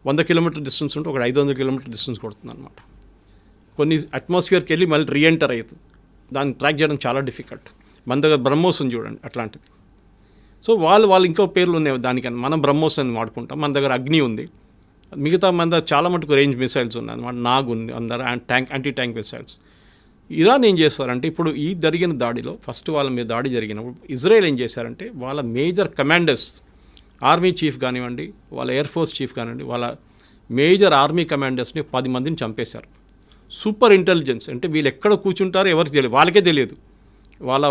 100 కిలోమీటర్ డిస్టెన్స్ ఉంటే ఒకటి 500 కిలోమీటర్ డిస్టెన్స్ కొడుతుంది అనమాట. కొన్ని అట్మాస్ఫియర్కి వెళ్ళి మళ్ళీ రీఎంటర్ అవుతుంది. దాన్ని ట్రాక్ చేయడం చాలా డిఫికల్ట్. మన దగ్గర బ్రహ్మోస్ ఉంది చూడండి అట్లాంటిది. సో వాళ్ళు ఇంకో పేర్లు ఉన్నాయి దానికని. మనం బ్రహ్మోస్ అని వాడుకుంటాం. మన దగ్గర అగ్ని ఉంది. మిగతా మన దగ్గర చాలా మటుకు రేంజ్ మిసైల్స్ ఉన్నాయి అనమాట. నాగ్ ఉంది, అందరూ యాంటీ ట్యాంక్ మిసైల్స్. ఇరాన్ ఏం చేస్తారంటే ఇప్పుడు ఈ జరిగిన దాడిలో ఫస్ట్ వాళ్ళ మీద దాడి జరిగినప్పుడు ఇజ్రాయెల్ ఏం చేశారంటే వాళ్ళ మేజర్ కమాండర్స్, ఆర్మీ చీఫ్ కానివ్వండి, వాళ్ళ ఎయిర్ ఫోర్స్ చీఫ్ కానివ్వండి, వాళ్ళ మేజర్ ఆర్మీ కమాండర్స్ని 10 మందిని చంపేశారు. సూపర్ ఇంటెలిజెన్స్ అంటే వీళ్ళు ఎక్కడ కూర్చుంటారో ఎవరికి తెలియదు, వాళ్ళకే తెలియదు, వాళ్ళ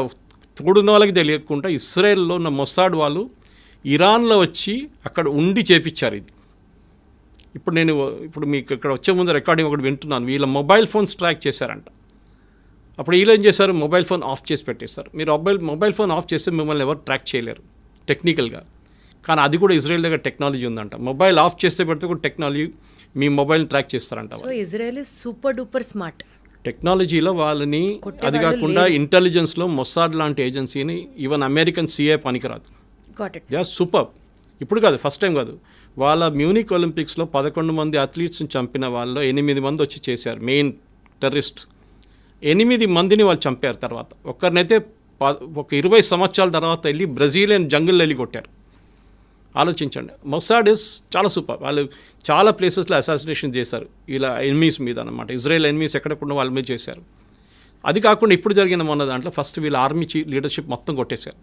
తోడున్న వాళ్ళకి తెలియకుండా ఇస్రాయెల్లో ఉన్న మొసాడ్ వాళ్ళు ఇరాన్లో వచ్చి అక్కడ ఉండి చేపించారు ఇది. ఇప్పుడు మీకు ఇక్కడ వచ్చే ముందు రికార్డింగ్ ఒకటి వింటున్నాను. వీళ్ళ మొబైల్ ఫోన్స్ ట్రాక్ చేశారంట. అప్పుడు వీళ్ళు ఏం చేశారు, మొబైల్ ఫోన్ ఆఫ్ చేసి పెట్టేస్తారు. మీరు మొబైల్ ఫోన్ ఆఫ్ చేస్తే మిమ్మల్ని ఎవరు ట్రాక్ చేయలేరు టెక్నికల్గా. కానీ అది కూడా ఇజ్రాయెల్ దగ్గర టెక్నాలజీ ఉందంట. మొబైల్ ఆఫ్ చేస్తే పెడితే కూడా టెక్నాలజీ మీ మొబైల్ ట్రాక్ చేస్తారంట. So Israel is super duper smart టెక్నాలజీలో వాళ్ళని. అది కాకుండా ఇంటెలిజెన్స్లో మొసాడ్ లాంటి ఏజెన్సీని ఈవెన్ అమెరికన్ సిఐ పనికిరాదు. They are super. ఇప్పుడు కాదు, ఫస్ట్ టైం కాదు. వాళ్ళ మ్యూనిక్ ఒలింపిక్స్లో 11 మంది అథ్లీట్స్ని చంపిన వాళ్ళు 8 మంది వచ్చి చేశారు. మెయిన్ టెర్రరిస్ట్ 8 మందిని వాళ్ళు చంపారు. తర్వాత ఒక్కరినైతే ఒక 20 సంవత్సరాల తర్వాత వెళ్ళి బ్రెజిలియన్ జంగిల్లో వెళ్ళి కొట్టారు. ఆలోచించండి. మొసాడ్ ఇస్ చాలా సూపర్. వాళ్ళు చాలా ప్లేసెస్లో అసాసినేషన్ చేశారు ఇలా ఎనిమీస్ మీద అనమాట. ఇజ్రాయెల్ ఎనిమీస్ ఎక్కడకుండా వాళ్ళ మీద చేశారు. అది కాకుండా ఇప్పుడు జరిగిన మొన్న దాంట్లో ఫస్ట్ వీళ్ళ ఆర్మీ లీడర్షిప్ మొత్తం కొట్టేశారు.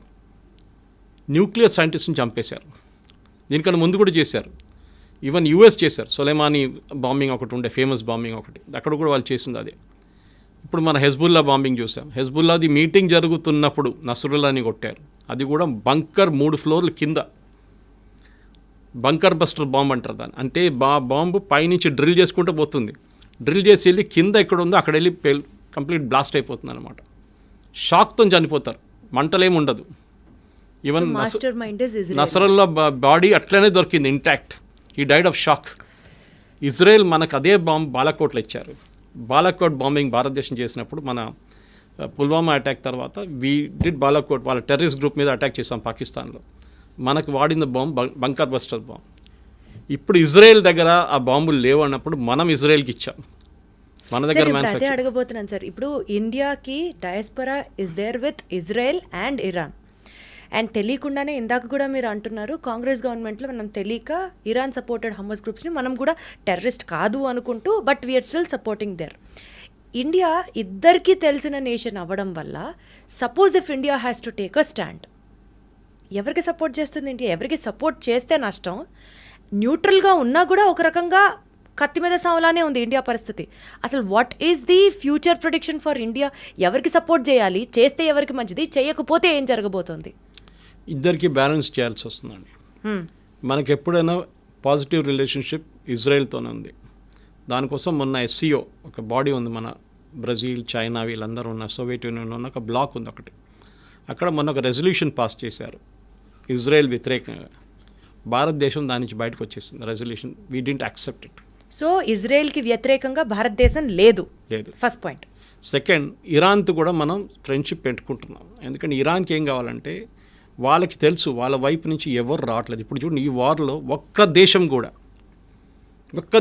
న్యూక్లియర్ సైంటిస్ట్ని చంపేశారు. దీనికన్నా ముందు కూడా చేశారు. ఈవెన్ యూఎస్ చేశారు. సొలైమానీ బాంబింగ్ ఒకటి ఉండే, ఫేమస్ బాంబింగ్ ఒకటి, అక్కడ కూడా వాళ్ళు చేసింది అదే. ఇప్పుడు మన హెజ్బుల్లా బాంబింగ్ చూసాం. హెజ్బుల్లాది మీటింగ్ జరుగుతున్నప్పుడు నస్రుల్లాని కొట్టారు. అది కూడా బంకర్ 3 ఫ్లోర్ల కింద. బంకర్ బస్టర్ బాంబ్ అంటారు దాన్ని. అంటే బాంబు పైనుంచి డ్రిల్ చేసుకుంటూ పోతుంది. డ్రిల్ చేసి వెళ్ళి కింద ఎక్కడ ఉందో అక్కడ వెళ్ళి కంప్లీట్ బ్లాస్ట్ అయిపోతుంది అనమాట. షాక్తో చనిపోతారు, మంటలేమి ఉండదు. ఈవెన్ నసరుల్లా బాడీ అట్లనే దొరికింది ఇంటాక్ట్. ఈ డైడ్ ఆఫ్ షాక్. ఇజ్రాయెల్ మనకు అదే బాంబు బాలాకోట్లో ఇచ్చారు. బాలాకోట్ బాంబింగ్ భారతదేశం చేసినప్పుడు మన పుల్వామా అటాక్ తర్వాత వీ డిడ్ బాలాకోట్, వాళ్ళ టెర్రరిస్ట్ గ్రూప్ మీద అటాక్ చేసాం పాకిస్తాన్లో. మనకు వాడిన బాంబు బంకర్ బస్టర్ బాంబు. ఇప్పుడు ఇజ్రాయెల్ దగ్గర ఆ బాంబులు లేవు అన్నప్పుడు మనం ఇజ్రాయెల్కి ఇచ్చాం. మన దగ్గర అదే అడగబోతున్నాను సార్. ఇప్పుడు ఇండియాకి diaspora is there with Israel and Iran. And తెలియకుండానే ఇందాక కూడా మీరు అంటున్నారు కాంగ్రెస్ గవర్నమెంట్లో మనం తెలియక ఇరాన్ సపోర్టెడ్ హమాస్ గ్రూప్స్ని మనం కూడా టెర్రరిస్ట్ కాదు అనుకుంటూ but we're still supporting there. India ఇద్దరికీ తెలిసిన నేషన్ అవ్వడం వల్ల suppose if India has to take a stand, ఎవరికి సపోర్ట్ చేస్తుంది ఇండియా? ఎవరికి సపోర్ట్ చేస్తే నష్టం? న్యూట్రల్గా ఉన్నా కూడా ఒక రకంగా కత్తి మీద సావలానే ఉంది ఇండియా పరిస్థితి. అసలు what is the future prediction for India? ఎవరికి సపోర్ట్ చేయాలి? చేస్తే ఎవరికి మంచిది? చేయకపోతే ఏం జరగబోతోంది? ఇద్దరికి బ్యాలెన్స్ చేయాల్సి వస్తుందండి. మనకి ఎప్పుడైనా పాజిటివ్ రిలేషన్షిప్ ఇజ్రాయెల్తోనే ఉంది. దానికోసం మొన్న SCO ఒక బాడీ ఉంది, మన బ్రెజిల్, చైనా వీళ్ళందరూ ఉన్న సోవియట్ యూనియన్ ఉన్న ఒక బ్లాక్ ఉంది ఒకటి. అక్కడ మొన్న ఒక రెజల్యూషన్ పాస్ చేశారు ఇజ్రాయెల్ వ్యతిరేకంగా. భారతదేశం దాని నుంచి బయటకు వచ్చేసింది resolution. We didn't accept it. So ఇజ్రాయెల్కి వ్యతిరేకంగా భారతదేశం లేదు. First point. సెకండ్, ఇరాన్తో కూడా మనం ఫ్రెండ్షిప్ పెట్టుకుంటున్నాం. ఎందుకంటే ఇరాన్కి ఏం కావాలంటే వాళ్ళకి తెలుసు వాళ్ళ వైపు నుంచి ఎవరు రావట్లేదు. ఇప్పుడు చూడండి, ఈ వార్లో ఒక్క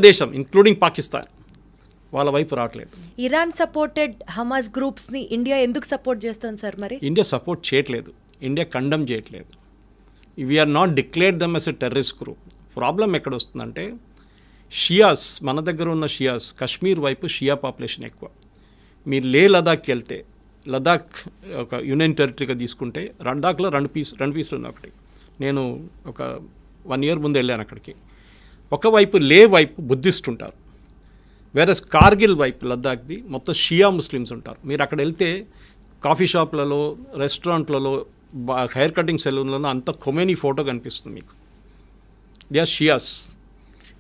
దేశం ఇంక్లూడింగ్ పాకిస్తాన్ వాళ్ళ వైపు రావట్లేదు. ఇరాన్ సపోర్టెడ్ హమాస్ గ్రూప్స్ని ఇండియా ఎందుకు సపోర్ట్ చేస్తుంది సార్? మరి ఇండియా సపోర్ట్ చేయట్లేదు, ఇండియా కండమ్ చేయట్లేదు. We're not declared them as a terrorist group. Problem ఎక్కడ వస్తుందంటే షియాస్, మన దగ్గర ఉన్న షియాస్, కశ్మీర్ వైపు షియా పాపులేషన్ ఎక్కువ. మీరు లదాఖ్కి వెళ్తే, లదాఖ్ ఒక యూనియన్ టెరిటరీగా తీసుకుంటే లదాఖ్లో రెండు పీసులు ఉన్నాయి. ఒకటి నేను ఒక 1 year ముందు వెళ్ళాను అక్కడికి. ఒకవైపు వైపు బుద్ధిస్ట్ ఉంటారు, వేరే కార్గిల్ వైపు లద్దాఖ్ది మొత్తం షియా ముస్లిమ్స్ ఉంటారు. మీరు అక్కడ వెళ్తే కాఫీ షాప్లలో, రెస్టారెంట్లలో, హెయిర్ కటింగ్ సెలూన్లలో అంత ఖొమేనీ ఫోటో కనిపిస్తుంది మీకు. They are Shias.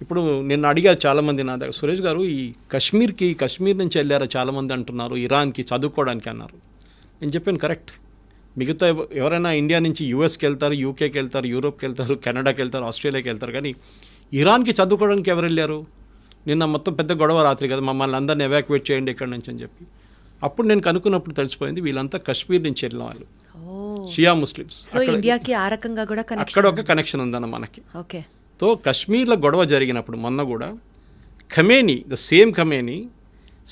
ఇప్పుడు నేను అడిగారు చాలామంది నా దగ్గర, సురేష్ గారు ఈ కశ్మీర్ నుంచి వెళ్ళారా చాలామంది అంటున్నారు, ఇరాన్కి చదువుకోవడానికి అన్నారు. నేను చెప్పాను కరెక్ట్. మిగతా ఎవరైనా ఇండియా నుంచి యూఎస్కి వెళ్తారు, యూకేకి వెళ్తారు, యూరోప్కి వెళ్తారు, కెనడాకి వెళ్తారు, ఆస్ట్రేలియాకి వెళ్తారు, కానీ ఇరాన్కి చదువుకోవడానికి ఎవరు వెళ్ళారు? నిన్న మొత్తం పెద్ద గొడవ రాత్రి కదా, మమ్మల్ని అందరిని ఎవాక్యువేట్ చేయండి ఇక్కడి నుంచి అని చెప్పి. అప్పుడు నేను కనుక్కున్నప్పుడు తెలిసిపోయింది వీళ్ళంతా కశ్మీర్ నుంచి వెళ్ళిన వాళ్ళు, షియా ముస్లిమ్స్. సో ఇండియాకి ఆ రకంగా కూడా అక్కడ ఒక కనెక్షన్ ఉందన్న మనకి. ఓకే. తో కశ్మీర్లో గొడవ జరిగినప్పుడు మొన్న కూడా ఖమేనీ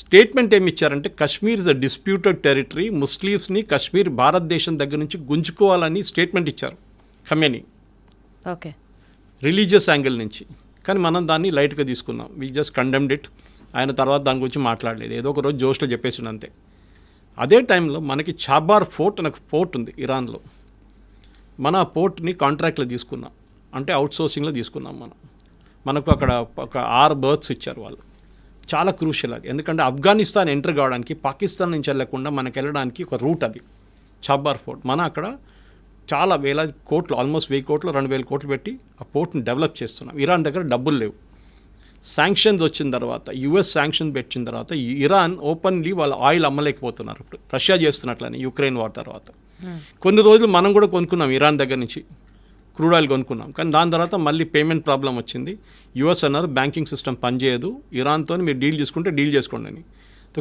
స్టేట్మెంట్ ఏమి ఇచ్చారంటే, Kashmir is a disputed territory, ముస్లిమ్స్ని కశ్మీర్ భారతదేశం దగ్గర నుంచి గుంజుకోవాలని స్టేట్మెంట్ ఇచ్చారు ఖమేనీ. ఓకే. రిలీజియస్ యాంగిల్ నుంచి. కానీ మనం దాన్ని లైట్గా తీసుకున్నాం. We just condemned it. ఆయన తర్వాత దాని గురించి మాట్లాడలేదు, ఏదో ఒక రోజు జోష్లో చెప్పేసిండు అంతే. అదే టైంలో మనకి చాబార్ ఫోర్ట్ అనే పోర్ట్ ఉంది ఇరాన్లో. మన ఆ పోర్ట్ని కాంట్రాక్ట్లో తీసుకున్నాం, అంటే అవుట్సోర్సింగ్లో తీసుకున్నాం మనకు అక్కడ ఒక 6 berths ఇచ్చారు వాళ్ళు. చాలా క్రూషియల్ అది, ఎందుకంటే ఆఫ్ఘనిస్తాన్ ఎంటర్ కావడానికి పాకిస్తాన్ నుంచి వెళ్ళకుండా మనకు వెళ్ళడానికి ఒక రూట్ అది చాబార్ ఫోర్ట్. మన అక్కడ చాలా వేల కోట్లు, ఆల్మోస్ట్ 1000 కోట్లు 2000 కోట్లు పెట్టి ఆ పోర్ట్ని డెవలప్ చేస్తున్నాం. ఇరాన్ దగ్గర డబ్బులు లేవు. శాంక్షన్స్ వచ్చిన తర్వాత, యుఎస్ శాంక్షన్ పెట్టిన తర్వాత ఇరాన్ ఓపెన్లీ వాళ్ళ ఆయిల్ అమ్మలేకపోతున్నారు. ఇప్పుడు రష్యా చేస్తున్నట్లని యుక్రెయిన్ వార్ తర్వాత. కొన్ని రోజులు మనం కూడా కొనుక్కున్నాం ఇరాన్ దగ్గర నుంచి క్రూడ్ ఆయిల్ కొనుక్కున్నాం, కానీ దాని తర్వాత మళ్ళీ పేమెంట్ ప్రాబ్లం వచ్చింది. యుఎస్ అన్నారు బ్యాంకింగ్ సిస్టమ్ పనిచేయదు, ఇరాన్తో మీరు డీల్ చేసుకుంటే డీల్ చేసుకోండి అని.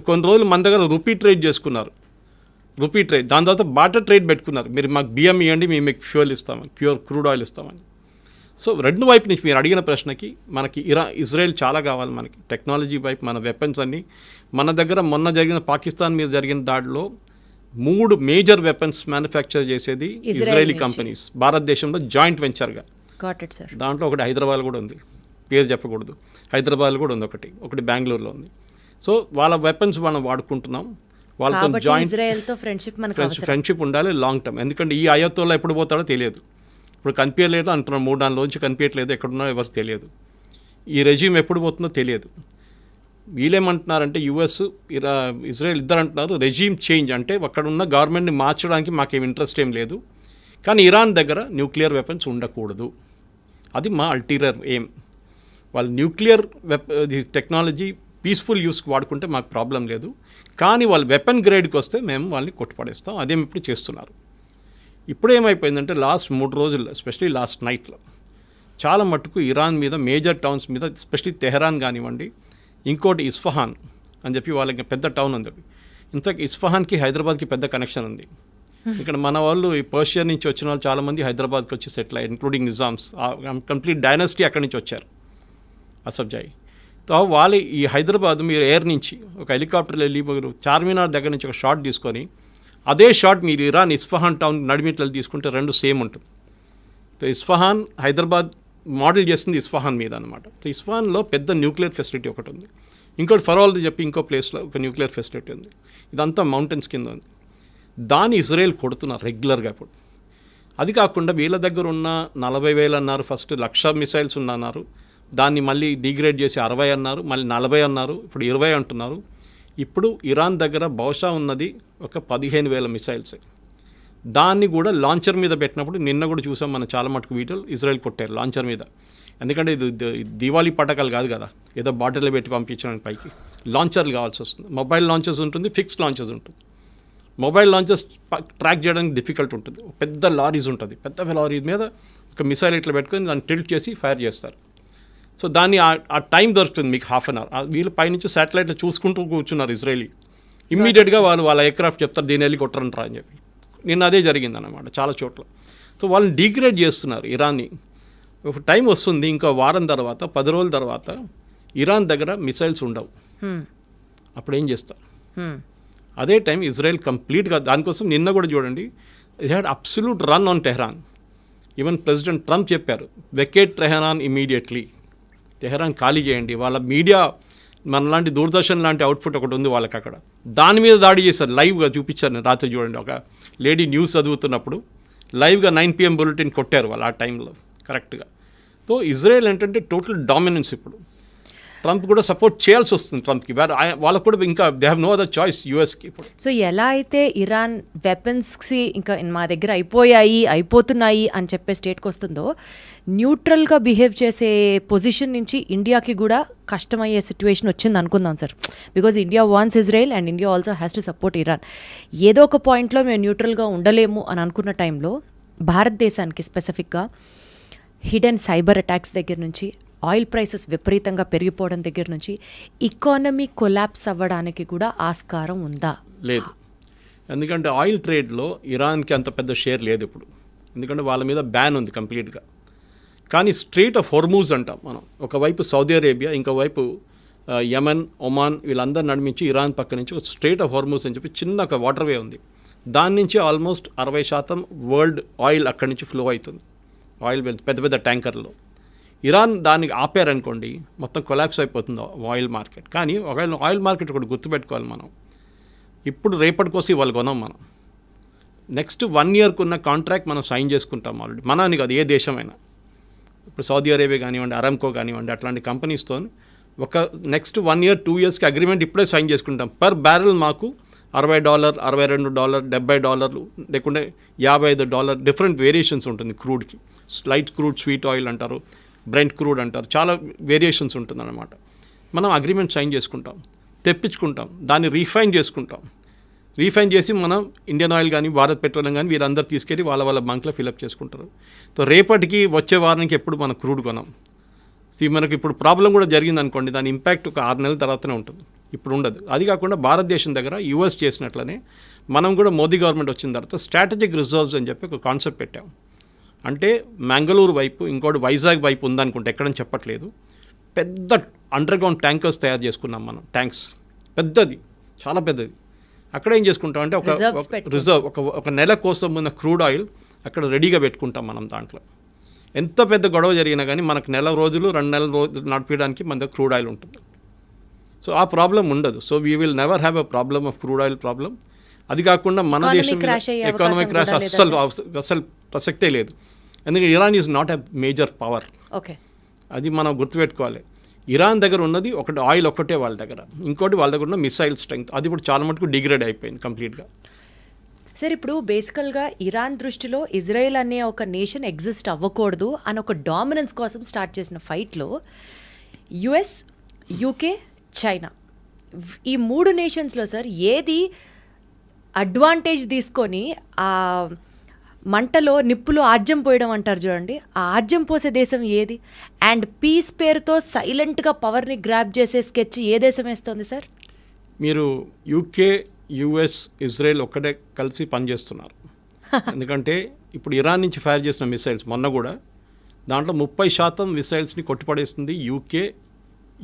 కొన్ని రోజులు మన దగ్గర రూపీ ట్రేడ్ చేసుకున్నారు, దాని తర్వాత బాటర్ ట్రేడ్ పెట్టుకున్నారు. మీరు మాకు బియ్యం ఇవ్వండి, మేము మీకు ఫ్యూయల్ ఇస్తామని, క్రూడ్ ఆయిల్ ఇస్తామని. సో రెండు వైపు నుంచి మీరు అడిగిన ప్రశ్నకి మనకి ఇజ్రాయెల్ చాలా కావాలి మనకి. టెక్నాలజీ వైపు మన వెపన్స్ అన్నీ మన దగ్గర. మొన్న జరిగిన పాకిస్తాన్ మీద జరిగిన దాడిలో 3 మేజర్ వెపన్స్ మ్యానుఫ్యాక్చర్ చేసేది ఇజ్రాయలీ కంపెనీస్, భారతదేశంలో జాయింట్ వెంచర్గా. దాంట్లో ఒకటి హైదరాబాద్ కూడా ఉంది, పేరు చెప్పకూడదు, హైదరాబాద్ కూడా ఉంది, ఒకటి బెంగళూరులో ఉంది. సో వాళ్ళ వెపన్స్ మనం వాడుకుంటున్నాం. వాళ్ళతో జాయింట్ ఫ్రెండ్షిప్ ఉండాలి లాంగ్ టర్మ్. ఎందుకంటే ఈ అయోత్తోలో ఎప్పుడు పోతాడో తెలియదు. ఇప్పుడు కనిపించలేదు అంటున్నాం, 3 నెలల కనిపించట్లేదు, ఎక్కడున్నా ఎవరికి తెలియదు. ఈ రెజ్యూమ్ ఎప్పుడు పోతుందో తెలియదు. వీళ్ళేమంటున్నారంటే యుఎస్ ఇజ్రాయెల్ ఇద్దరు అంటున్నారు రెజ్యూమ్ చేంజ్, అంటే అక్కడ ఉన్న గవర్నమెంట్ని మార్చడానికి మాకేం ఇంట్రెస్ట్ ఏం లేదు, కానీ ఇరాన్ దగ్గర న్యూక్లియర్ వెపన్స్ ఉండకూడదు, అది మా అల్టీరియర్ ఎయిమ్. వాళ్ళు న్యూక్లియర్ టెక్నాలజీ పీస్ఫుల్ యూస్కి వాడుకుంటే మాకు ప్రాబ్లం లేదు, కానీ వాళ్ళు వెపన్ గ్రేడ్కి వస్తే మేము వాళ్ళని కొట్టుపడేస్తాం. అదేమి ఇప్పుడు చేస్తున్నారు. ఇప్పుడు ఏమైపోయిందంటే లాస్ట్ 3 రోజుల్లో, ఎస్పెషలీ లాస్ట్ నైట్లో చాలా మట్టుకు ఇరాన్ మీద మేజర్ టౌన్స్ మీద, ఎస్పెషలీ తెహరాన్ కానివ్వండి, ఇంకోటి ఇస్ఫహాన్ అని చెప్పి వాళ్ళకి పెద్ద టౌన్ ఉంది. ఇంతకు ఇస్ఫహాన్కి హైదరాబాద్కి పెద్ద కనెక్షన్ ఉంది. ఇక్కడ మన వాళ్ళు ఈ పర్షియా నుంచి వచ్చిన వాళ్ళు చాలామంది హైదరాబాద్కి వచ్చి సెటిల్ అయ్యారు, ఇంక్లూడింగ్ నిజామ్స్. కంప్లీట్ డైనస్టీ అక్కడి నుంచి వచ్చారు, అసబ్జాయి. తో వాళ్ళు ఈ హైదరాబాద్ మీరు ఎయిర్ నుంచి ఒక హెలికాప్టర్లో వెళ్ళి మీరు చార్మినార్ దగ్గర నుంచి ఒక షాట్ తీసుకొని, అదే షాట్ మీరు ఇరాన్ ఇస్ఫహాన్ టౌన్ నడిమిట్లలో తీసుకుంటే 2 సేమ్ ఉంటుంది. సో ఇస్ఫహాన్ హైదరాబాద్ మోడల్ చేస్తుంది ఇస్ఫహాన్ మీద అనమాట. సో ఇస్ఫహాన్లో పెద్ద న్యూక్లియర్ ఫెసిలిటీ ఒకటి ఉంది, ఇంకోటి ఫరోల్ది చెప్పి ఇంకో ప్లేస్లో ఒక న్యూక్లియర్ ఫెసిలిటీ ఉంది. ఇదంతా మౌంటైన్స్ కింద ఉంది. దాన్ని ఇజ్రాయెల్ కొడుతున్నారు రెగ్యులర్గా. ఇప్పుడు అది కాకుండా వీళ్ళ దగ్గర ఉన్న 40,000 అన్నారు, ఫస్ట్ 1,00,000 మిసైల్స్ అన్నారు, దాన్ని మళ్ళీ డిగ్రేడ్ చేసి 60 అన్నారు, మళ్ళీ 40 అన్నారు, ఇప్పుడు 20 అంటున్నారు. ఇప్పుడు ఇరాన్ దగ్గర బహుశా ఉన్నది ఒక 15,000 మిసైల్స్. దాన్ని కూడా లాంచర్ మీద పెట్టినప్పుడు నిన్న కూడా చూసాం మనం చాలా మటుకు వీడియోలు, ఇజ్రాయెల్ కొట్టారు లాంచర్ మీద. ఎందుకంటే ఇది దివాళీ పటాకాలు కాదు కదా, ఏదో బాటిల్లో పెట్టి పంపించడానికి పైకి లాంచర్లు కావాల్సి వస్తుంది. మొబైల్ లాంచర్స్ ఉంటుంది, ఫిక్స్డ్ లాంచర్స్ ఉంటుంది. మొబైల్ లాంచర్స్ ట్రాక్ చేయడానికి డిఫికల్ట్ ఉంటుంది. పెద్ద లారీస్ ఉంటుంది, పెద్ద లారీ మీద ఒక మిసైల్ ఇట్లా పెట్టుకొని దాన్ని టిల్ట్ చేసి ఫైర్ చేస్తారు. సో దాన్ని ఆ టైం దొరుకుతుంది మీకు 1/2 an hour. వీళ్ళు పైనుంచి శాటిలైట్లో చూసుకుంటూ కూర్చున్నారు ఇజ్రాయలీ. ఇమ్మీడియట్గా వాళ్ళ ఎయిర్క్రాఫ్ట్ చెప్తారు దీన్ని వెళ్ళి కొట్టరంటారా అని చెప్పి. నిన్న అదే జరిగిందన్నమాట చాలా చోట్ల. సో వాళ్ళని డిగ్రేడ్ చేస్తున్నారు ఇరాన్ని. ఒక టైం వస్తుంది, ఇంకో వారం తర్వాత 10 రోజుల తర్వాత ఇరాన్ దగ్గర మిసైల్స్ ఉండవు. అప్పుడు ఏం చేస్తారు? అదే టైం ఇజ్రాయెల్ కంప్లీట్గా దానికోసం నిన్న కూడా చూడండి, it had absolute run on Tehran. Even president Trump చెప్పారు వెకేట్ టెహరాన్ ఇమీడియట్లీ. తెహరాన్ ఖాళీ చేయండి. వాళ్ళ మీడియా మనలాంటి దూరదర్శన్ లాంటి అవుట్పుట్ ఒకటి ఉంది వాళ్ళకి అక్కడ, దాని మీద దాడి చేశారు. లైవ్గా చూపించారు, నేను రాత్రి చూడండి, ఒక లేడీ న్యూస్ చదువుతున్నప్పుడు లైవ్గా 9 PM బులెటిన్ కొట్టారు వాళ్ళు ఆ టైంలో కరెక్ట్గా. సో ఇజ్రాయెల్ ఏంటంటే టోటల్ డామినెన్స్. ఇప్పుడు ట్రంప్ కూడా సపోర్ట్ చేయాల్సి వస్తుంది ట్రంప్కి. వాళ్ళకు కూడా ఇంకా they have no other choice యూఎస్కి ఇప్పుడు. సో ఎలా అయితే ఇరాన్ వెపన్స్కి ఇంకా మా దగ్గర అయిపోతున్నాయి అని చెప్పే స్టేట్కి వస్తుందో, న్యూట్రల్గా బిహేవ్ చేసే పొజిషన్ నుంచి ఇండియాకి కూడా కష్టమయ్యే సిచ్యువేషన్ వచ్చింది అనుకుందాం sir. Because India wants Israel and India also has to support Iran. ఏదో ఒక పాయింట్లో మేము న్యూట్రల్గా ఉండలేము అని అనుకున్న టైంలో భారతదేశానికి స్పెసిఫిక్గా హిడెన్ సైబర్ అటాక్స్ దగ్గర నుంచి, ఆయిల్ ప్రైసెస్ విపరీతంగా పెరిగిపోవడం దగ్గర నుంచి ఎకానమీ కొలాప్స్ అవ్వడానికి కూడా ఆస్కారం ఉందా? లేదు. ఎందుకంటే ఆయిల్ ట్రేడ్లో ఇరాన్కి అంత పెద్ద షేర్ లేదు ఇప్పుడు, ఎందుకంటే వాళ్ళ మీద బ్యాన్ ఉంది కంప్లీట్గా. కానీ స్ట్రెయిట్ ఆఫ్ హోర్మూజ్ అంటాం మనం, ఒకవైపు సౌదీ అరేబియా, ఇంకోవైపు యమన్, ఒమాన్, వీళ్ళందరూ నడిమించి ఇరాన్ పక్క నుంచి ఒక స్ట్రెయిట్ ఆఫ్ హోర్మూజ్ అని చెప్పి చిన్న ఒక వాటర్ వే ఉంది. దాని నుంచి ఆల్మోస్ట్ 60% వరల్డ్ ఆయిల్ అక్కడి నుంచి ఫ్లో అవుతుంది. ఆయిల్ పెద్ద పెద్ద ట్యాంకర్లో. ఇరాన్ దానికి ఆపారనుకోండి మొత్తం కొలాప్స్ అయిపోతుంది ఆయిల్ మార్కెట్. కానీ ఒకవేళ ఆయిల్ మార్కెట్ ఒకటి గుర్తుపెట్టుకోవాలి మనం, ఇప్పుడు రేపటికోసం ఇవాళ కొనాం మనం. నెక్స్ట్ 1 yearకు ఉన్న కాంట్రాక్ట్ మనం సైన్ చేసుకుంటాం ఆల్రెడీ. మనని కాదు, ఏ దేశమైనా. ఇప్పుడు సౌదీ అరేబియా కానివ్వండి, అరామ్కో కానివ్వండి, అట్లాంటి కంపెనీస్తో ఒక నెక్స్ట్ 1 year 2 yearsకి అగ్రిమెంట్ ఇప్పుడే సైన్ చేసుకుంటాం. పర్ బ్యారెల్ మాకు $60, $62, $70, లేకుంటే $55, డిఫరెంట్ వేరియేషన్స్ ఉంటుంది క్రూడ్కి. లైట్ క్రూడ్, స్వీట్ ఆయిల్ అంటారు, బ్రెంట్ క్రూడ్ అంటారు, చాలా వేరియేషన్స్ ఉంటుందన్నమాట. మనం అగ్రిమెంట్ సైన్ చేసుకుంటాం, తెప్పించుకుంటాం, దాన్ని రీఫైన్ చేసుకుంటాం. రీఫైన్ చేసి మనం ఇండియన్ ఆయిల్ కానీ, భారత్ పెట్రోలియం కానీ వీరందరూ తీసుకెళ్ళి వాళ్ళ బంక్లో ఫిలప్ చేసుకుంటారు. సో రేపటికి వచ్చే వారానికి ఎప్పుడు మనం క్రూడ్ కొనాం. మనకి ఇప్పుడు ప్రాబ్లం కూడా జరిగింది అనుకోండి, దాని ఇంపాక్ట్ ఒక 6 నెలల తర్వాతనే ఉంటుంది, ఇప్పుడు ఉండదు. అది కాకుండా భారతదేశం దగ్గర యూఎస్ చేసినట్లనే మనం కూడా మోదీ గవర్నమెంట్ వచ్చిన తర్వాత స్ట్రాటజిక్ రిజర్వ్స్ అని చెప్పి ఒక కాన్సెప్ట్ పెట్టాం. అంటే మంగళూరు వైపు, ఇంకోటి వైజాగ్ వైపు ఉందనుకుంటే, ఎక్కడని చెప్పట్లేదు, పెద్ద అండర్ గ్రౌండ్ ట్యాంకర్స్ తయారు చేసుకున్నాం మనం. ట్యాంక్స్ పెద్దది, చాలా పెద్దది. అక్కడ ఏం చేసుకుంటాం అంటే ఒక రిజర్వ్, ఒక నెల కోసం ఉన్న క్రూడ్ ఆయిల్ అక్కడ రెడీగా పెట్టుకుంటాం మనం. దాంట్లో ఎంత పెద్ద గొడవ జరిగినా కానీ మనకు 2 నెలల రోజులు నడిపించడానికి మన దగ్గర క్రూడ్ ఆయిల్ ఉంటుంది. సో ఆ ప్రాబ్లం ఉండదు. So we will never have a problem of crude oil problem. అది కాకుండా మన దేశం ఎకానమిక్ క్రాష్ అస్సలు ప్రసక్తే లేదు. ఎందుకంటే Iran is not a major power. Okay, అది మనం గుర్తుపెట్టుకోవాలి. ఇరాన్ దగ్గర ఉన్నది ఒకటి ఆయిల్ ఒక్కటే వాళ్ళ దగ్గర, ఇంకోటి వాళ్ళ దగ్గర ఉన్న మిసైల్ స్ట్రెంగ్త్, అది ఇప్పుడు చాలా మటుకు డిగ్రేడ్ అయిపోయింది కంప్లీట్గా. సార్ ఇప్పుడు బేసికల్గా ఇరాన్ దృష్టిలో ఇజ్రాయెల్ అనే ఒక నేషన్ ఎగ్జిస్ట్ అవ్వకూడదు అని ఒక డామినెన్స్ కోసం స్టార్ట్ చేసిన ఫైట్లో యుఎస్, యూకే, చైనా, ఈ 3 నేషన్స్లో సార్ ఏది అడ్వాంటేజ్ తీసుకొని ఆ మంటలో నిప్పులో ఆజ్యం పోయడం అంటారు చూడండి, ఆ ఆజ్యం పోసే దేశం ఏది? అండ్ పీస్ పేరుతో సైలెంట్గా పవర్ని గ్రాప్ చేసే స్కెచ్ ఏ దేశం వేస్తుంది సార్? మీరు యూకే, యుఎస్, ఇజ్రాయెల్ ఒక్కటే కలిసి పనిచేస్తున్నారు. ఎందుకంటే ఇప్పుడు ఇరాన్ నుంచి ఫైర్ చేసిన మిసైల్స్ మొన్న కూడా దాంట్లో 30% మిసైల్స్ని కొట్టిపడేస్తుంది యూకే,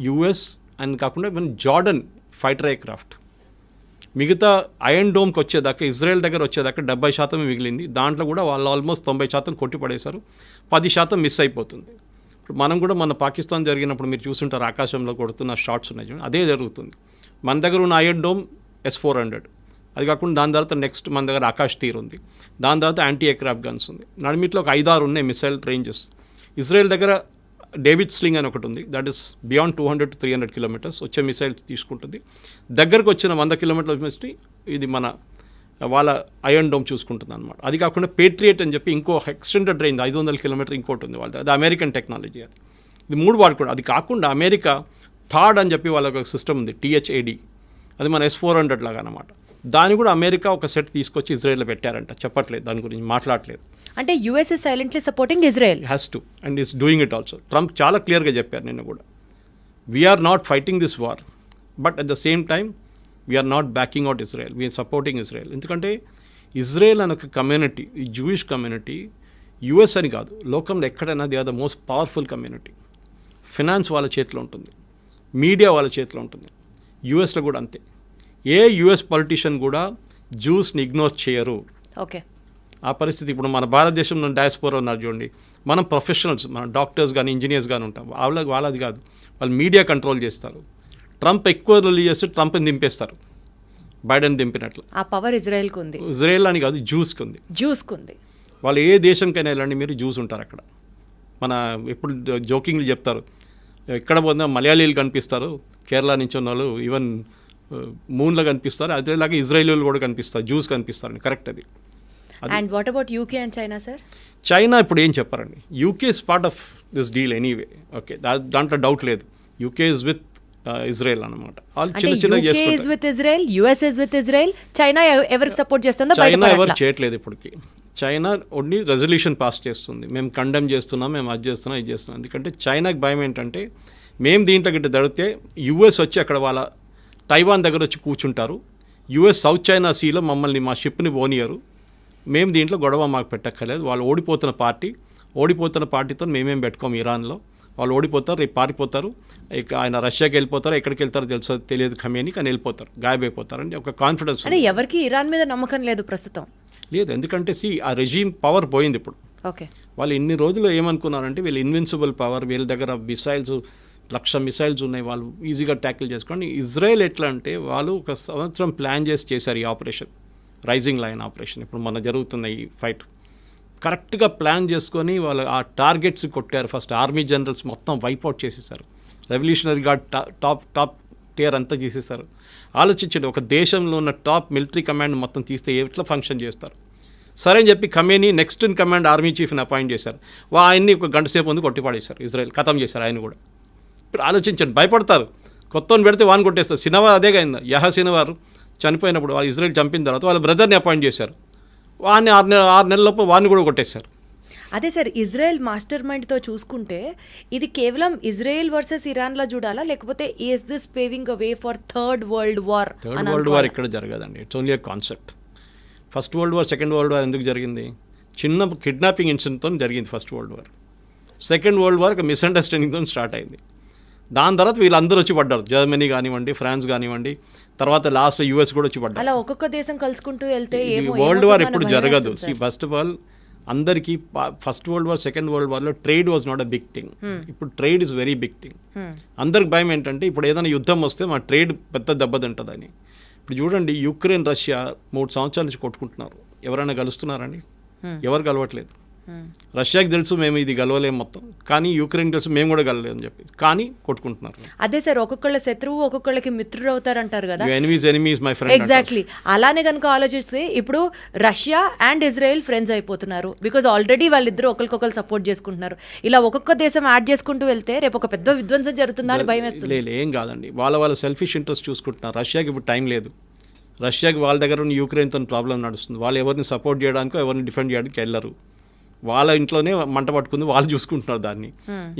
యుఎస్ అని కాకుండా ఈవెన్ జార్డన్ ఫైటర్ ఎయిర్క్రాఫ్ట్. మిగతా ఐరన్ డోమ్కి వచ్చేదాకా, ఇజ్రాయెల్ దగ్గర వచ్చేదాకా 70% మిగిలింది. దాంట్లో కూడా వాళ్ళు ఆల్మోస్ట్ 90% కొట్టిపడేశారు, 10% మిస్ అయిపోతుంది. ఇప్పుడు మనం కూడా మన పాకిస్తాన్ జరిగినప్పుడు మీరు చూస్తుంటారు, ఆకాశంలో కొడుతున్న షాట్స్ ఉన్నాయి చూడండి, అదే జరుగుతుంది. మన దగ్గర ఉన్న ఐరన్ డోమ్ S-400, అది కాకుండా దాని తర్వాత నెక్స్ట్ మన దగ్గర ఆకాష్ తీర్ ఉంది, దాని తర్వాత యాంటీ ఎయిర్క్రాఫ్ట్ గన్స్ ఉంది. నడిమిట్లో ఒక 5-6 ఉన్నాయి మిసైల్ రేంజెస్. ఇజ్రాయెల్ దగ్గర డేవిడ్ స్లింగ్ అని ఒకటి ఉంది, that is beyond 200 to 300 kilometers వచ్చే మిసైల్స్ తీసుకుంటుంది. దగ్గరకు వచ్చిన 100 kilometers ఇది మన వాళ్ళ ఐరన్ డోమ్ చూసుకుంటుంది అనమాట. అది కాకుండా పేట్రియట్ అని చెప్పి ఇంకో ఎక్స్టెండెడ్ రేంజ్ 500 kilometers ఇంకోటి ఉంది వాళ్ళది, అది అమెరికన్ టెక్నాలజీ. ఇది 3 వాడుకోండి. అది కాకుండా అమెరికా థాడ్ అని చెప్పి వాళ్ళకి ఒక సిస్టమ్ ఉంది, THAD, అది మన S-400 లాగా అనమాట. దాన్ని కూడా అమెరికా ఒక సెట్ తీసుకొచ్చి ఇజ్రాయెల్లో పెట్టారంట, చెప్పట్లేదు దాని గురించి, మాట్లాడలేదు. అంటే US is silently supporting Israel, has to and is doing it also. Trump చాలా క్లియర్గా చెప్పారు నిన్న కూడా, we're not fighting this war, but at the same time we're not backing out Israel, we're supporting Israel. ఎందుకంటే Israel అనే ఒక community, ఈ Jewish community, US అని కాదు, లోకంలో ఎక్కడైనా they are the most powerful community. Finance వాళ్ళ చేతిలో ఉంటుంది, మీడియా వాళ్ళ చేతిలో ఉంటుంది. యుఎస్లో కూడా అంతే. ఏ యుఎస్ పొలిటీషియన్ కూడా జ్యూస్ని ఇగ్నోర్ చేయరు. ఓకే, ఆ పరిస్థితి ఇప్పుడు మన భారతదేశంలో డయాస్పోరా ఉన్నారు చూడండి, మనం ప్రొఫెషనల్స్, మన డాక్టర్స్ కానీ ఇంజనీర్స్ కానీ ఉంటాం, వాళ్ళది కాదు, వాళ్ళు మీడియా కంట్రోల్ చేస్తారు. ట్రంప్ ఎక్కువ రిలీజ్ చేస్తే ట్రంప్ని దింపేస్తారు, బైడెన్ దింపినట్లు. ఆ పవర్ ఇజ్రాయెల్కి ఉంది. ఇజ్రాయెల్ అని కాదు, జ్యూస్కి ఉంది. వాళ్ళు ఏ దేశంకైనా వెళ్ళండి, మీరు జ్యూస్ ఉంటారు అక్కడ. మన ఎప్పుడు జోకింగ్లు చెప్తారు, ఎక్కడ పోతే మలయాళీలు కనిపిస్తారు, కేరళ నుంచి ఉన్న వాళ్ళు ఈవెన్ మూన్లో కనిపిస్తారు, అదేలాగా ఇజ్రాయేలీలు కూడా కనిపిస్తారు, జ్యూస్ కనిపిస్తారు. కరెక్ట్ అది. And what about UK and China sir? China ఇప్పుడు ఏం చెప్పారండి, UK is part of this deal anyway. Okay, దాంట్లో డౌట్ లేదు. యూకే ఇస్ విత్ ఇజ్రాయెల్ అనమాట. వాళ్ళు చిన్న చిన్నగా చేసుకుంటారు. US is with Israel, China ఎవరికి సపోర్ట్ చేస్తుందో చైనా ఎవరు చేయట్లేదు ఇప్పటికి. చైనా ఓన్లీ రెజల్యూషన్ పాస్ చేస్తుంది, మేము కండెమ్ చేస్తున్నాం, మేము అది చేస్తున్నాం, ఇది చేస్తున్నాం. ఎందుకంటే చైనాకి భయం ఏంటంటే, మేము దీంట్లో గిట్ట దడితే యుఎస్ వచ్చి అక్కడ వాళ్ళ తైవాన్ దగ్గర వచ్చి కూర్చుంటారు, యుఎస్ సౌత్ చైనా సీలో మమ్మల్ని మా షిప్ని పోనీయరు, మేము దీంట్లో గొడవ మాకు పెట్టక్కర్లేదు. వాళ్ళు ఓడిపోతున్న పార్టీతో మేమేం పెట్టుకోము ఇరాన్లో, వాళ్ళు ఓడిపోతారు, రేపు పారిపోతారు, ఆయన రష్యాకి వెళ్ళిపోతారు, ఎక్కడికి వెళ్తారో తెలియదు ఖమేని, కానీ వెళ్ళిపోతారు, గాయబైపోతారు అని ఒక కాన్ఫిడెన్స్. అంటే ఎవరికి ఇరాన్ మీద నమ్మకం లేదు ప్రస్తుతం. లేదు, ఎందుకంటే ఆ రెజీమ్ పవర్ పోయింది ఇప్పుడు. ఓకే, వాళ్ళు ఇన్ని రోజులు ఏమనుకున్నారంటే వీళ్ళు ఇన్విన్సిబుల్ పవర్, వీళ్ళ దగ్గర మిసైల్స్ 1,00,000 మిసైల్స్ ఉన్నాయి, వాళ్ళు ఈజీగా ట్యాకిల్ చేసుకోండి. ఇజ్రాయెల్ ఎట్లా అంటే వాళ్ళు 1 సంవత్సరం ప్లాన్ చేశారు ఈ ఆపరేషన్, రైజింగ్ లైన్ ఆపరేషన్. ఇప్పుడు మన జరుగుతున్న ఈ ఫైట్ కరెక్ట్గా ప్లాన్ చేసుకొని వాళ్ళు ఆ టార్గెట్స్ కొట్టారు. ఫస్ట్ ఆర్మీ జనరల్స్ మొత్తం వైప్అవుట్ చేసేసారు, రెవల్యూషనరీ గార్డ్ టాప్ టియర్ అంతా చేసేసారు. ఆలోచించండి, ఒక దేశంలో ఉన్న టాప్ మిలిటరీ కమాండ్ మొత్తం తీస్తే ఎట్లా ఫంక్షన్ చేస్తారు. సరే అని చెప్పి Khamenei next in command army చీఫ్ని అపాయింట్ చేశారు. ఆయన్ని 1 గంట సేపు ముందు కొట్టిపాడేశారు, ఇజ్రాయెల్ ఖతం చేశారు ఆయన కూడా. ఇప్పుడు ఆలోచించండి, భయపడతారు, కొత్తని పెడితే వాడిని కొట్టేస్తారు. సినవార్ అదే అయింది, సినవార్ చనిపోయినప్పుడు వాళ్ళు ఇజ్రాయెల్ చంపిన తర్వాత వాళ్ళ బ్రదర్ని అపాయింట్ చేశారు, వాడిని 6 నెలలలోపు వాడిని కూడా కొట్టేశారు. అదే సార్, ఇజ్రాయెల్ మాస్టర్ మైండ్తో చూసుకుంటే ఇది కేవలం ఇజ్రాయెల్ వర్సెస్ ఇరాన్లో చూడాలా, లేకపోతే is this paving a way for third world war? Third world war ఇక్కడ జరగదండి, it's only a concept. First world war, second world war ఎందుకు జరిగింది? చిన్న కిడ్నాపింగ్ ఇన్సిడెంట్తో జరిగింది first world war. Second world war ఒక మిస్అండర్స్టాండింగ్తో స్టార్ట్ అయింది. దాని తర్వాత వీళ్ళందరూ వచ్చి పడ్డారు, జర్మనీ కానివ్వండి, ఫ్రాన్స్ కానివ్వండి, తర్వాత లాస్ట్ యూఎస్ కూడా వచ్చి పడ్డారు. అలా ఒక్కొక్క దేశం కలుసుకుంటూ వెళ్తే వరల్డ్ వార్ ఎప్పుడు జరగదు. ఫస్ట్ ఆఫ్ ఆల్ అందరికీ first world war, second world వార్లో trade was not a big thing. ఇప్పుడు trade is very big thing. అందరికి భయం ఏంటంటే ఇప్పుడు ఏదైనా యుద్ధం వస్తే మా ట్రేడ్ పెద్ద దెబ్బతింటుందని. ఇప్పుడు చూడండి, యుక్రెయిన్ రష్యా 3 సంవత్సరాల నుంచి కొట్టుకుంటున్నారు, ఎవరైనా కలుస్తున్నారండి? ఎవరు కలవట్లేదు. రష్యాకి తెలుసు మేము ఇది గెలవలేము మొత్తం, కానీ యుక్రెయిన్ తెలుసు మేము కూడా గెలవలేము అని చెప్పి, కానీ కొట్టుకుంటున్నారు. అదే సార్, ఒక్కొక్కళ్ళ శత్రువు ఒక్కొక్కళ్ళకి మిత్రుడు అవుతారంటారు కదా. Enemies my friend. ఎగ్జాక్ట్లీ అలానే కనుక ఆలోచిస్తే ఇప్పుడు రష్యా అండ్ ఇజ్రాయెల్ ఫ్రెండ్స్ అయిపోతున్నారు, బికాజ్ ఆల్రెడీ వాళ్ళిద్దరూ ఒకరికొకరు సపోర్ట్ చేసుకుంటున్నారు. ఇలా ఒక్కొక్క దేశం యాడ్ చేసుకుంటూ వెళ్తే రేపు ఒక పెద్ద విధ్వంసం జరుగుతుందా అని భయం వేస్తుంది. లేదు, ఏం కాదండి, వాళ్ళ సెల్ఫిష్ ఇంట్రెస్ట్ చూసుకుంటున్నారు. రష్యాకి ఇప్పుడు టైం లేదు, రష్యాకి వాళ్ళ దగ్గర ఉన్న యుక్రెయిన్తో ప్రాబ్లం నడుస్తుంది, వాళ్ళు ఎవరిని సపోర్ట్ చేయడానికో ఎవరిని డిఫెండ్ చేయడానికి వెళ్ళరు. వాళ్ళ ఇంట్లోనే మంట పట్టుకుంది, వాళ్ళు చూసుకుంటున్నారు దాన్ని,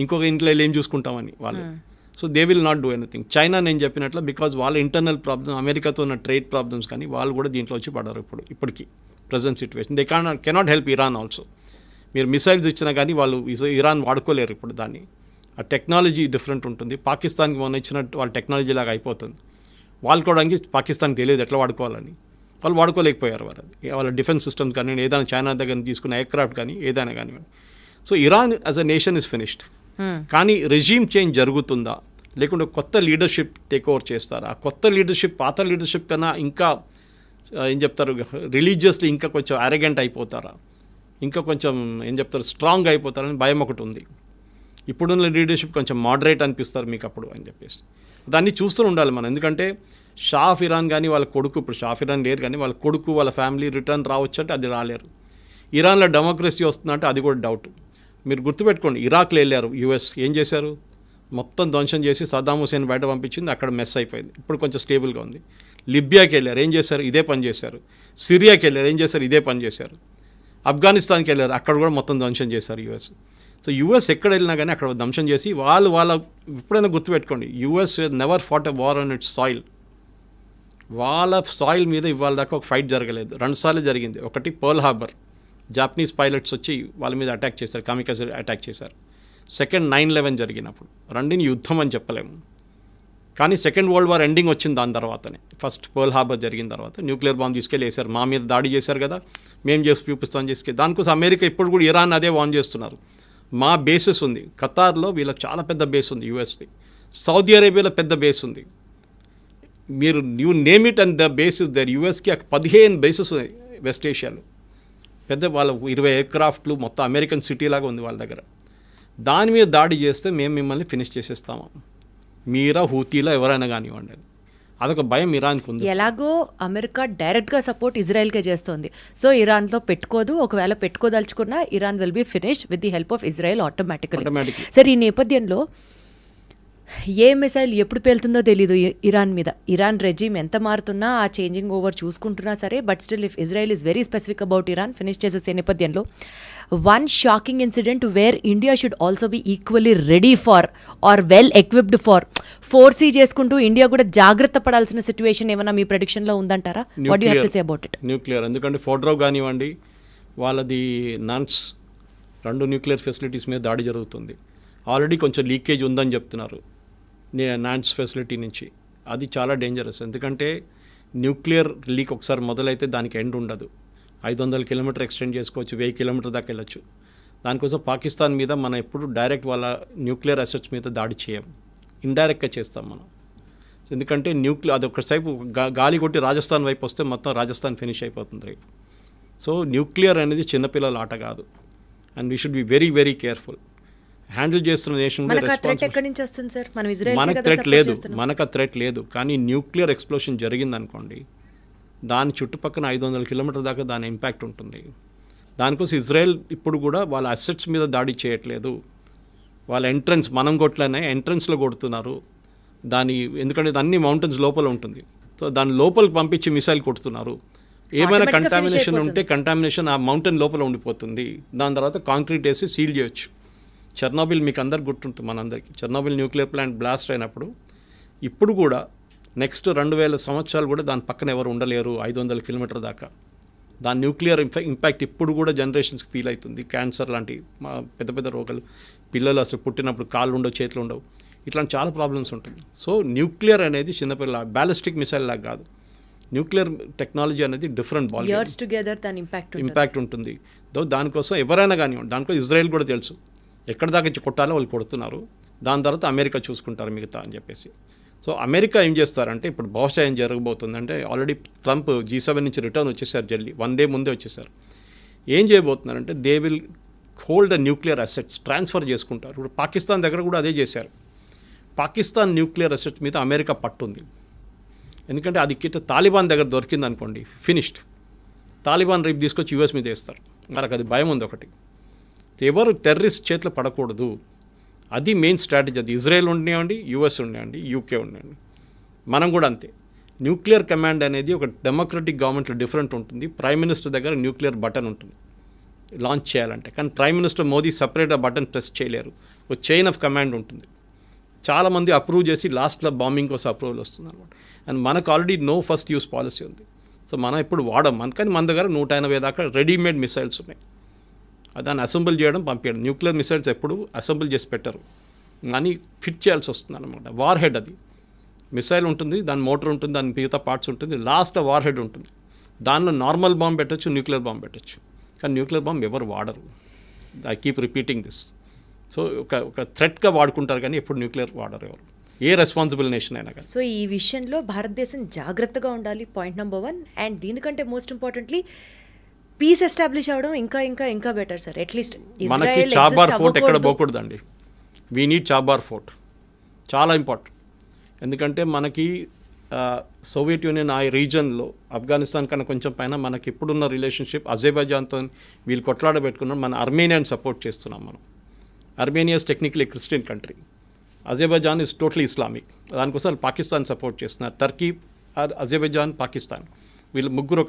ఇంకొక ఇంట్లో వెళ్ళి ఏం చూసుకుంటామని వాళ్ళు. So they will not do anything. China నేను చెప్పినట్లు బికాజ్ వాళ్ళ ఇంటర్నల్ ప్రాబ్లమ్స్, అమెరికాతో ఉన్న ట్రేడ్ ప్రాబ్లమ్స్, కానీ వాళ్ళు కూడా దీంట్లో వచ్చి పడరు ఇప్పటికీ present situation. They cannot help Iran also. మీరు మిసైల్స్ ఇచ్చినా కానీ వాళ్ళు ఇరాన్ వాడుకోలేరు ఇప్పుడు దాన్ని. ఆ టెక్నాలజీ డిఫరెంట్ ఉంటుంది. పాకిస్తాన్కి మొన్న ఇచ్చినట్టు వాళ్ళ టెక్నాలజీ లాగా అయిపోతుంది. వాడుకోవడానికి పాకిస్తాన్కి తెలియదు ఎట్లా వాడుకోవాలని, వాళ్ళు వాడుకోలేకపోయారు. వాళ్ళ డిఫెన్స్ సిస్టమ్స్ కానీ ఏదైనా చైనా దగ్గర తీసుకున్న ఎయిర్క్రాఫ్ట్ కానీ ఏదైనా కానివ్వండి. So Iran as a nation is finished. కానీ రెజీమ్ చేంజ్ జరుగుతుందా, లేకుంటే కొత్త లీడర్షిప్ టేక్ ఓవర్ చేస్తారా? ఆ కొత్త లీడర్షిప్ పాత లీడర్షిప్ కన్నా ఇంకా ఏం చెప్తారు, రిలీజియస్లీ ఇంకా కొంచెం అరెగెంట్ అయిపోతారా, ఇంకా కొంచెం ఏం చెప్తారు స్ట్రాంగ్ అయిపోతారని భయం ఒకటి ఉంది. ఇప్పుడున్న లీడర్షిప్ కొంచెం మోడరేట్ అనిపిస్తారు మీకు అప్పుడు అని చెప్పేసి దాన్ని చూస్తూ ఉండాలి మనం. ఎందుకంటే షా ఆఫ్ ఇరాన్ కానీ వాళ్ళ కొడుకు, ఇప్పుడు షా ఆఫ్ ఇరాన్ లేరు కానీ వాళ్ళ కొడుకు వాళ్ళ ఫ్యామిలీ రిటర్న్ రావచ్చు అంటే అది రాలేరు. ఇరాన్లో డెమోక్రసీ వస్తుందంటే అది కూడా డౌట్. మీరు గుర్తుపెట్టుకోండి, ఇరాక్లో వెళ్ళారు యుఎస్, ఏం చేశారు, మొత్తం ధ్వంసం చేసి సద్దాం హుసేన్ బయట పంపించింది, అక్కడ మెస్ అయిపోయింది, ఇప్పుడు కొంచెం స్టేబుల్గా ఉంది. లిబియాకి వెళ్ళారు, ఏం చేశారు, ఇదే పని చేశారు. సిరియాకి వెళ్ళారు, ఏం చేశారు, ఇదే పని చేశారు. ఆఫ్ఘనిస్తాన్కి వెళ్ళారు, అక్కడ కూడా మొత్తం ధ్వంసం చేశారు యుఎస్. సో యుఎస్ ఎక్కడ వెళ్ళినా కానీ అక్కడ ధ్వంసం చేసి వాళ్ళ ఎప్పుడైనా గుర్తుపెట్టుకోండి, US never fought a war on its soil. వాళ్ళ సాయిల్ మీద ఇవాళ దాకా ఒక ఫైట్ జరగలేదు, 2 సార్లు జరిగింది. ఒకటి పర్ల్ హార్బర్, జాపనీస్ పైలట్స్ వచ్చి వాళ్ళ మీద అటాక్ చేశారు, కామికాజే అటాక్ చేశారు. సెకండ్ 9/11 జరిగినప్పుడు. రెండుని యుద్ధం అని చెప్పలేము, కానీ సెకండ్ వరల్డ్ వార్ ఎండింగ్ వచ్చింది దాని తర్వాతనే. ఫస్ట్ పర్ల్ హార్బర్ జరిగిన తర్వాత న్యూక్లియర్ బాంబ్ తీసుకెళ్ళి వేశారు, మా మీద దాడి చేశారు కదా, మేము చేసి చూపిస్తాం చేసుకెళ్ళి. దానికోసం అమెరికా ఇప్పుడు కూడా ఇరాన్ అదే వాన్ చేస్తున్నారు. మా బేసెస్ ఉంది ఖతార్లో, వీళ్ళ చాలా పెద్ద బేస్ ఉంది యూఎస్ది. సౌదీ అరేబియాలో పెద్ద బేస్ ఉంది. మీరు you name it and the bases there. యూఎస్కి 15 బేసెస్ ఉన్నాయి వెస్ట్ ఏషియాలో. పెద్ద వాళ్ళ 20 ఎయిర్క్రాఫ్ట్లు మొత్తం అమెరికన్ సిటీ లాగా ఉంది వాళ్ళ దగ్గర. దాని మీద దాడి చేస్తే మేము మిమ్మల్ని ఫినిష్ చేసేస్తాము, మీరా హూతీలో ఎవరైనా కానివ్వండి. అదొక భయం ఇరాన్కి ఉంది. ఎలాగో అమెరికా డైరెక్ట్గా సపోర్ట్ ఇజ్రాయెల్కే చేస్తుంది. సో ఇరాన్తో పెట్టుకోదు, ఒకవేళ పెట్టుకోదలుచుకున్నా Iran will be finished with the help of Israel automatically. సరే, ఈ నేపథ్యంలో ఏ మిసైల్ ఎప్పుడు పేలుతుందో తెలీదు ఇరాన్ మీద. ఇరాన్ రెజీమ్ ఎంత మారుతున్నా, ఆ చేంజింగ్ ఓవర్ చూసుకుంటున్నా సరే, but still if Israel is very specific about Iran finish చేసే నేపథ్యంలో one shocking incident where India should also be equally ready for or well equipped for, foresee చేసుకుంటూ India కూడా జాగ్రత్త పడాల్సిన సిచ్యువేషన్ ఏమైనా మీ ప్రెడిక్షన్లో ఉందంటారా? What you have to say about it? Nuclear, ఎందుకంటే ఫోర్డ్రో కానివ్వండి, వాళ్ళది నాన్స్ 2 న్యూక్లియర్ ఫెసిలిటీస్ మీద దాడి జరుగుతుంది. ఆల్రెడీ కొంచెం లీకేజ్ ఉందని చెప్తున్నారు నాన్స్ ఫెసిలిటీ నుంచి. అది చాలా డేంజరస్, ఎందుకంటే న్యూక్లియర్ లీక్ ఒకసారి మొదలైతే దానికి ఎండ్ ఉండదు. 500 కిలోమీటర్ ఎక్స్టెండ్ చేసుకోవచ్చు, 1000 కిలోమీటర్ దాకా వెళ్ళచ్చు. దానికోసం పాకిస్తాన్ మీద మనం ఎప్పుడు డైరెక్ట్ వాళ్ళ న్యూక్లియర్ అసెట్స్ మీద దాడి చేయం, ఇండైరెక్ట్గా చేస్తాం మనం. ఎందుకంటే అది ఒకసేపు గాలి కొట్టి రాజస్థాన్ వైపు వస్తే మొత్తం రాజస్థాన్ ఫినిష్ అయిపోతుంది రేపు. సో న్యూక్లియర్ అనేది చిన్నపిల్లల ఆట కాదు, and we should be very very careful. Handle చేస్తున్న నేషన్ మనకు థ్రెట్ లేదు, కానీ న్యూక్లియర్ ఎక్స్ప్లోషన్ జరిగిందనుకోండి, దాని చుట్టుపక్కల 500 కిలోమీటర్ దాకా దాని ఇంపాక్ట్ ఉంటుంది. దానికోసం ఇజ్రాయెల్ ఇప్పుడు కూడా వాళ్ళ అసెట్స్ మీద దాడి చేయట్లేదు, వాళ్ళ ఎంట్రన్స్ మనం కొట్లనే ఎంట్రన్స్లో కొడుతున్నారు దాని, ఎందుకంటే అన్ని మౌంటైన్స్ లోపల ఉంటుంది. సో దాని లోపలికి పంపించి మిసైల్ కొడుతున్నారు. ఏమైనా కంటామినేషన్ ఉంటే కంటామినేషన్ ఆ మౌంటైన్ లోపల ఉండిపోతుంది. దాని తర్వాత కాంక్రీట్ వేసి సీల్ చేయొచ్చు. చెర్నోబిల్ మీకు అందరికి గుర్తుంటుంది, మనందరికీ చెర్నోబిల్ న్యూక్లియర్ ప్లాంట్ బ్లాస్ట్ అయినప్పుడు. ఇప్పుడు కూడా నెక్స్ట్ 2000 సంవత్సరాలు కూడా దాని పక్కన ఎవరు ఉండలేరు 500 కిలోమీటర్ దాకా. దాని న్యూక్లియర్ ఇంపాక్ట్ ఇప్పుడు కూడా జనరేషన్స్కి ఫీల్ అవుతుంది. క్యాన్సర్ లాంటి పెద్ద పెద్ద రోగాలు, పిల్లలు అసలు పుట్టినప్పుడు కాళ్ళు ఉండవు, చేతులు ఉండవు, ఇట్లాంటి చాలా ప్రాబ్లమ్స్ ఉంటుంది. సో న్యూక్లియర్ అనేది చిన్నపిల్ల బ్యాలిస్టిక్ మిసైల్ లాగా కాదు. న్యూక్లియర్ టెక్నాలజీ అనేది డిఫరెంట్ బాల్ ఇంపాక్ట్ ఉంటుంది. దానికోసం ఎవరైనా కానివ్వండి, దానికోసం ఇజ్రాయెల్ కూడా తెలుసు ఎక్కడ దాకా కొట్టాలో వాళ్ళు కొడుతున్నారు. దాని తర్వాత అమెరికా చూసుకుంటారు మిగతా అని చెప్పేసి. సో అమెరికా ఏం చేస్తారంటే, ఇప్పుడు బహుశా ఏం జరగబోతుందంటే, ఆల్రెడీ ట్రంప్ G7 నుంచి రిటర్న్ వచ్చేసారు, జల్దీ 1 డే ముందే వచ్చేసారు. ఏం చేయబోతున్నారంటే, they will hold nuclear assets, transfer చేసుకుంటారు. ఇప్పుడు పాకిస్తాన్ దగ్గర కూడా అదే చేశారు. పాకిస్తాన్ న్యూక్లియర్ అసెట్స్ మీద అమెరికా పట్టుంది, ఎందుకంటే అది తాలిబాన్ దగ్గర దొరికింది అనుకోండి, ఫినిష్డ్. తాలిబాన్ రేపు తీసుకొచ్చి యూఎస్ మీద వేస్తారు. వాళ్ళకి అది భయం ఉంది ఒకటి, ఎవరు టెర్రరిస్ట్ చేతిలో పడకూడదు. అది మెయిన్ స్ట్రాటజీ. అది ఇజ్రాయెల్ ఉండనివ్వండి, యూఎస్ ఉండనివ్వండి, యూకే ఉండనివ్వండి, మనం కూడా అంతే. న్యూక్లియర్ కమాండ్ అనేది ఒక డెమోక్రటిక్ గవర్నమెంట్లో డిఫరెంట్ ఉంటుంది. ప్రైమ్ మినిస్టర్ దగ్గర న్యూక్లియర్ బటన్ ఉంటుంది లాంచ్ చేయాలంటే, కానీ ప్రైమ్ మినిస్టర్ మోదీ సపరేట్ ఆ బటన్ ప్రెస్ చేయలేరు. ఒక చైన్ ఆఫ్ కమాండ్ ఉంటుంది. చాలామంది అప్రూవ్ చేసి లాస్ట్లో బాంబింగ్ కోసం అప్రూవల్ వస్తుంది అనమాట. అండ్ మనకు already no first use policy ఉంది. సో మనం ఇప్పుడు వాడం, కానీ మన దగ్గర 180 దాకా రెడీమేడ్ మిసైల్స్ ఉన్నాయి. దాన్ని అసెంబుల్ చేయడం, పంపించడం. న్యూక్లియర్ మిసైల్స్ ఎప్పుడు అసెంబుల్ చేసి పెట్టరు, కానీ ఫిట్ చేయాల్సి వస్తుంది అనమాట. వార్ హెడ్, అది మిసైల్ ఉంటుంది, దాని మోటార్ ఉంటుంది, దాని మిగతా పార్ట్స్ ఉంటుంది, లాస్ట్లో వార్ హెడ్ ఉంటుంది. దానిలో నార్మల్ బాంబ్ పెట్టచ్చు, న్యూక్లియర్ బాంబ్ పెట్టచ్చు, కానీ న్యూక్లియర్ బాంబ్ ఎవరు వాడరు. I keep repeating this. So ఒక థ్రెట్గా వాడుకుంటారు, కానీ ఎప్పుడు న్యూక్లియర్ వాడరు ఎవరు, ఏ రెస్పాన్సిబుల్ నేషన్ అయినా కానీ. సో ఈ విషయంలో భారతదేశం జాగ్రత్తగా ఉండాలి, పాయింట్ నెంబర్ 1. అండ్ దీనికంటే మోస్ట్ ఇంపార్టెంట్లీ పీస్ ఎస్టాబ్లిష్ అవ్వడం ఇంకా బెటర్ సార్. అట్లీస్ట్ మనకి చాబార్ ఫోర్ట్ ఎక్కడ పోకూడదండి. వీ నీడ్ చాబార్ ఫోర్ట్, చాలా ఇంపార్టెంట్. ఎందుకంటే మనకి సోవియట్ యూనియన్ ఆ రీజన్లో ఆఫ్ఘనిస్తాన్ కన్నా కొంచెం పైన మనకి ఇప్పుడున్న రిలేషన్షిప్ అజర్బైజాన్తో వీళ్ళు కొట్లాడబెట్టుకున్నాం. మన అర్మేనియాని సపోర్ట్ చేస్తున్నాం మనం. Armenia's technically Christian country, Azerbaijan is totally Islamic. దానికోసం పాకిస్తాన్ సపోర్ట్ చేస్తున్నారు. టర్కీ, అజర్బైజాన్, పాకిస్తాన్ వీళ్ళు ముగ్గురు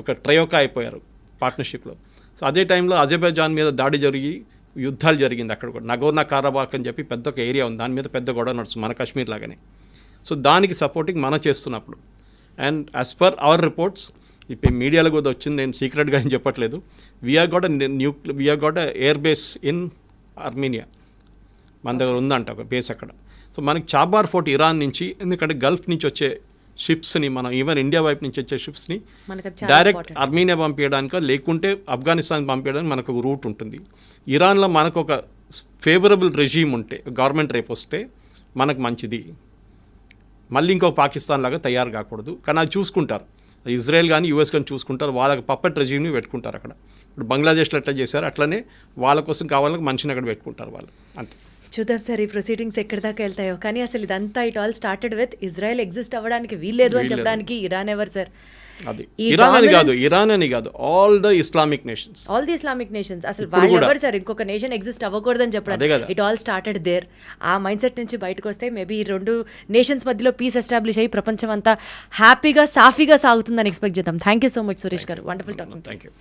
ఒక ట్రయోకా అయిపోయారు పార్ట్నర్షిప్లో. సో అదే టైంలో అజర్బైజాన్ మీద దాడి జరిగి యుద్ధాలు జరిగింది అక్కడ కూడా. నగోర్నా కారాబాక్ అని చెప్పి పెద్ద ఒక ఏరియా ఉంది, దాని మీద పెద్ద గొడవ నడుస్తుంది, మన కాశ్మీర్ లాగానే. సో దానికి సపోర్టింగ్ మనం చేస్తున్నప్పుడు, and as per our reports, ఇప్పుడు మీడియాలో కూడా వచ్చింది, నేను సీక్రెట్గా ఏం చెప్పట్లేదు, we've got air base in Armenia. మన దగ్గర ఉందంట ఒక బేస్ అక్కడ. సో మనకి చాబార్ ఫోర్ట్ ఇరాన్ నుంచి, ఎందుకంటే గల్ఫ్ నుంచి వచ్చే షిప్స్ని, మనం ఈవెన్ ఇండియా వైపు నుంచి వచ్చే షిప్స్ని మనకు అది చాలా డైరెక్ట్ important. అర్మీనియా పంపించడానికో లేకుంటే ఆఫ్ఘనిస్తాన్ పంపించడానికి మనకు ఒక రూట్ ఉంటుంది. ఇరాన్లో మనకు ఒక ఫేవరబుల్ రెజీమ్ ఉంటే, గవర్నమెంట్ రేపు వస్తే మనకు మంచిది. మళ్ళీ ఇంకో పాకిస్తాన్ లాగా తయారు కాకూడదు. కానీ అది చూసుకుంటారు, ఇజ్రాయెల్ కానీ యూఎస్ కానీ చూసుకుంటారు, వాళ్ళకి పప్పెట్ రెజీమ్ని పెట్టుకుంటారు అక్కడ. ఇప్పుడు బంగ్లాదేశ్లో ఎట్లా చేశారు అట్లనే వాళ్ళ కోసం కావాలని మనిషిని అక్కడ పెట్టుకుంటారు వాళ్ళు, అంతే. చూద్దాం సార్ ఈ ప్రొసీడింగ్స్ ఎక్కడి దాకా వెళ్తాయో. కానీ అసలు ఇదంతా it all started with Israel exist అవ్వడానికి వీల్లేదు అని చెప్పడానికి ఇరాన్ ఎవరు సార్? అది ఈ ఇరాన్ అని కాదు, dominance- ఇరాన్ అని కాదు, all the Islamic nations. All the Islamic nations అసలు ఇప్పుడు వాళ్ళు కూడా. ఎవరు సార్ ఇంకొక నేషన్ ఎగ్జిస్ట్ అవ్వకూడదని అదే చెప్పడానికి? కదా. It all started there. ఆ మైండ్ సెట్ నుంచి బయటకు వస్తే మేబీ ఈ రెండు నేషన్స్ మధ్యలో పీస్ ఎస్టాబ్లిష్ అయ్యి ప్రపంచం అంతా హ్యాపీగా సాఫీగా సాగుతుందని ఎక్స్పెక్ట్ చేద్దాం. Thank you so much Suresh గారు, వండర్ఫుల్ టాకింగ్. Thank you.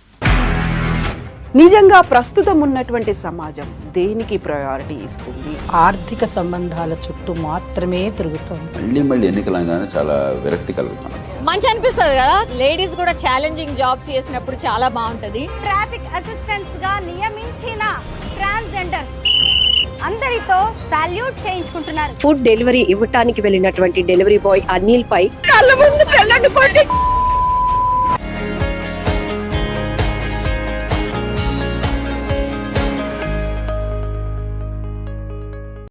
నిజంగా ప్రస్తుతం ఉన్నటువంటి సమాజం దేనికి ప్రయారిటీ ఇస్తుంది? ఆర్థిక సంబంధాల చుట్టూ మాత్రమే తిరుగుతోంది. మళ్ళీ ఎన్నికలంగానే చాలా విరక్తి కలుగుతున్నాను. మంచి అనిపిస్తుంది కదా, లేడీస్ కూడా ఛాలెంజింగ్ జాబ్స్ చేసినప్పుడు చాలా బాగుంటది. ట్రాఫిక్ అసిస్టెంట్స్ గా నియమించిన ట్రాన్స్జెండర్స్ అందరితో సాల్యూట్ చేయించుకుంటున్నారు. ఫుడ్ డెలివరీ ఇవ్వటానికి వెళ్ళినటువంటి డెలివరీ బాయ్ అనిల్ పై కళ్ళ ముందు పెళ్ళండి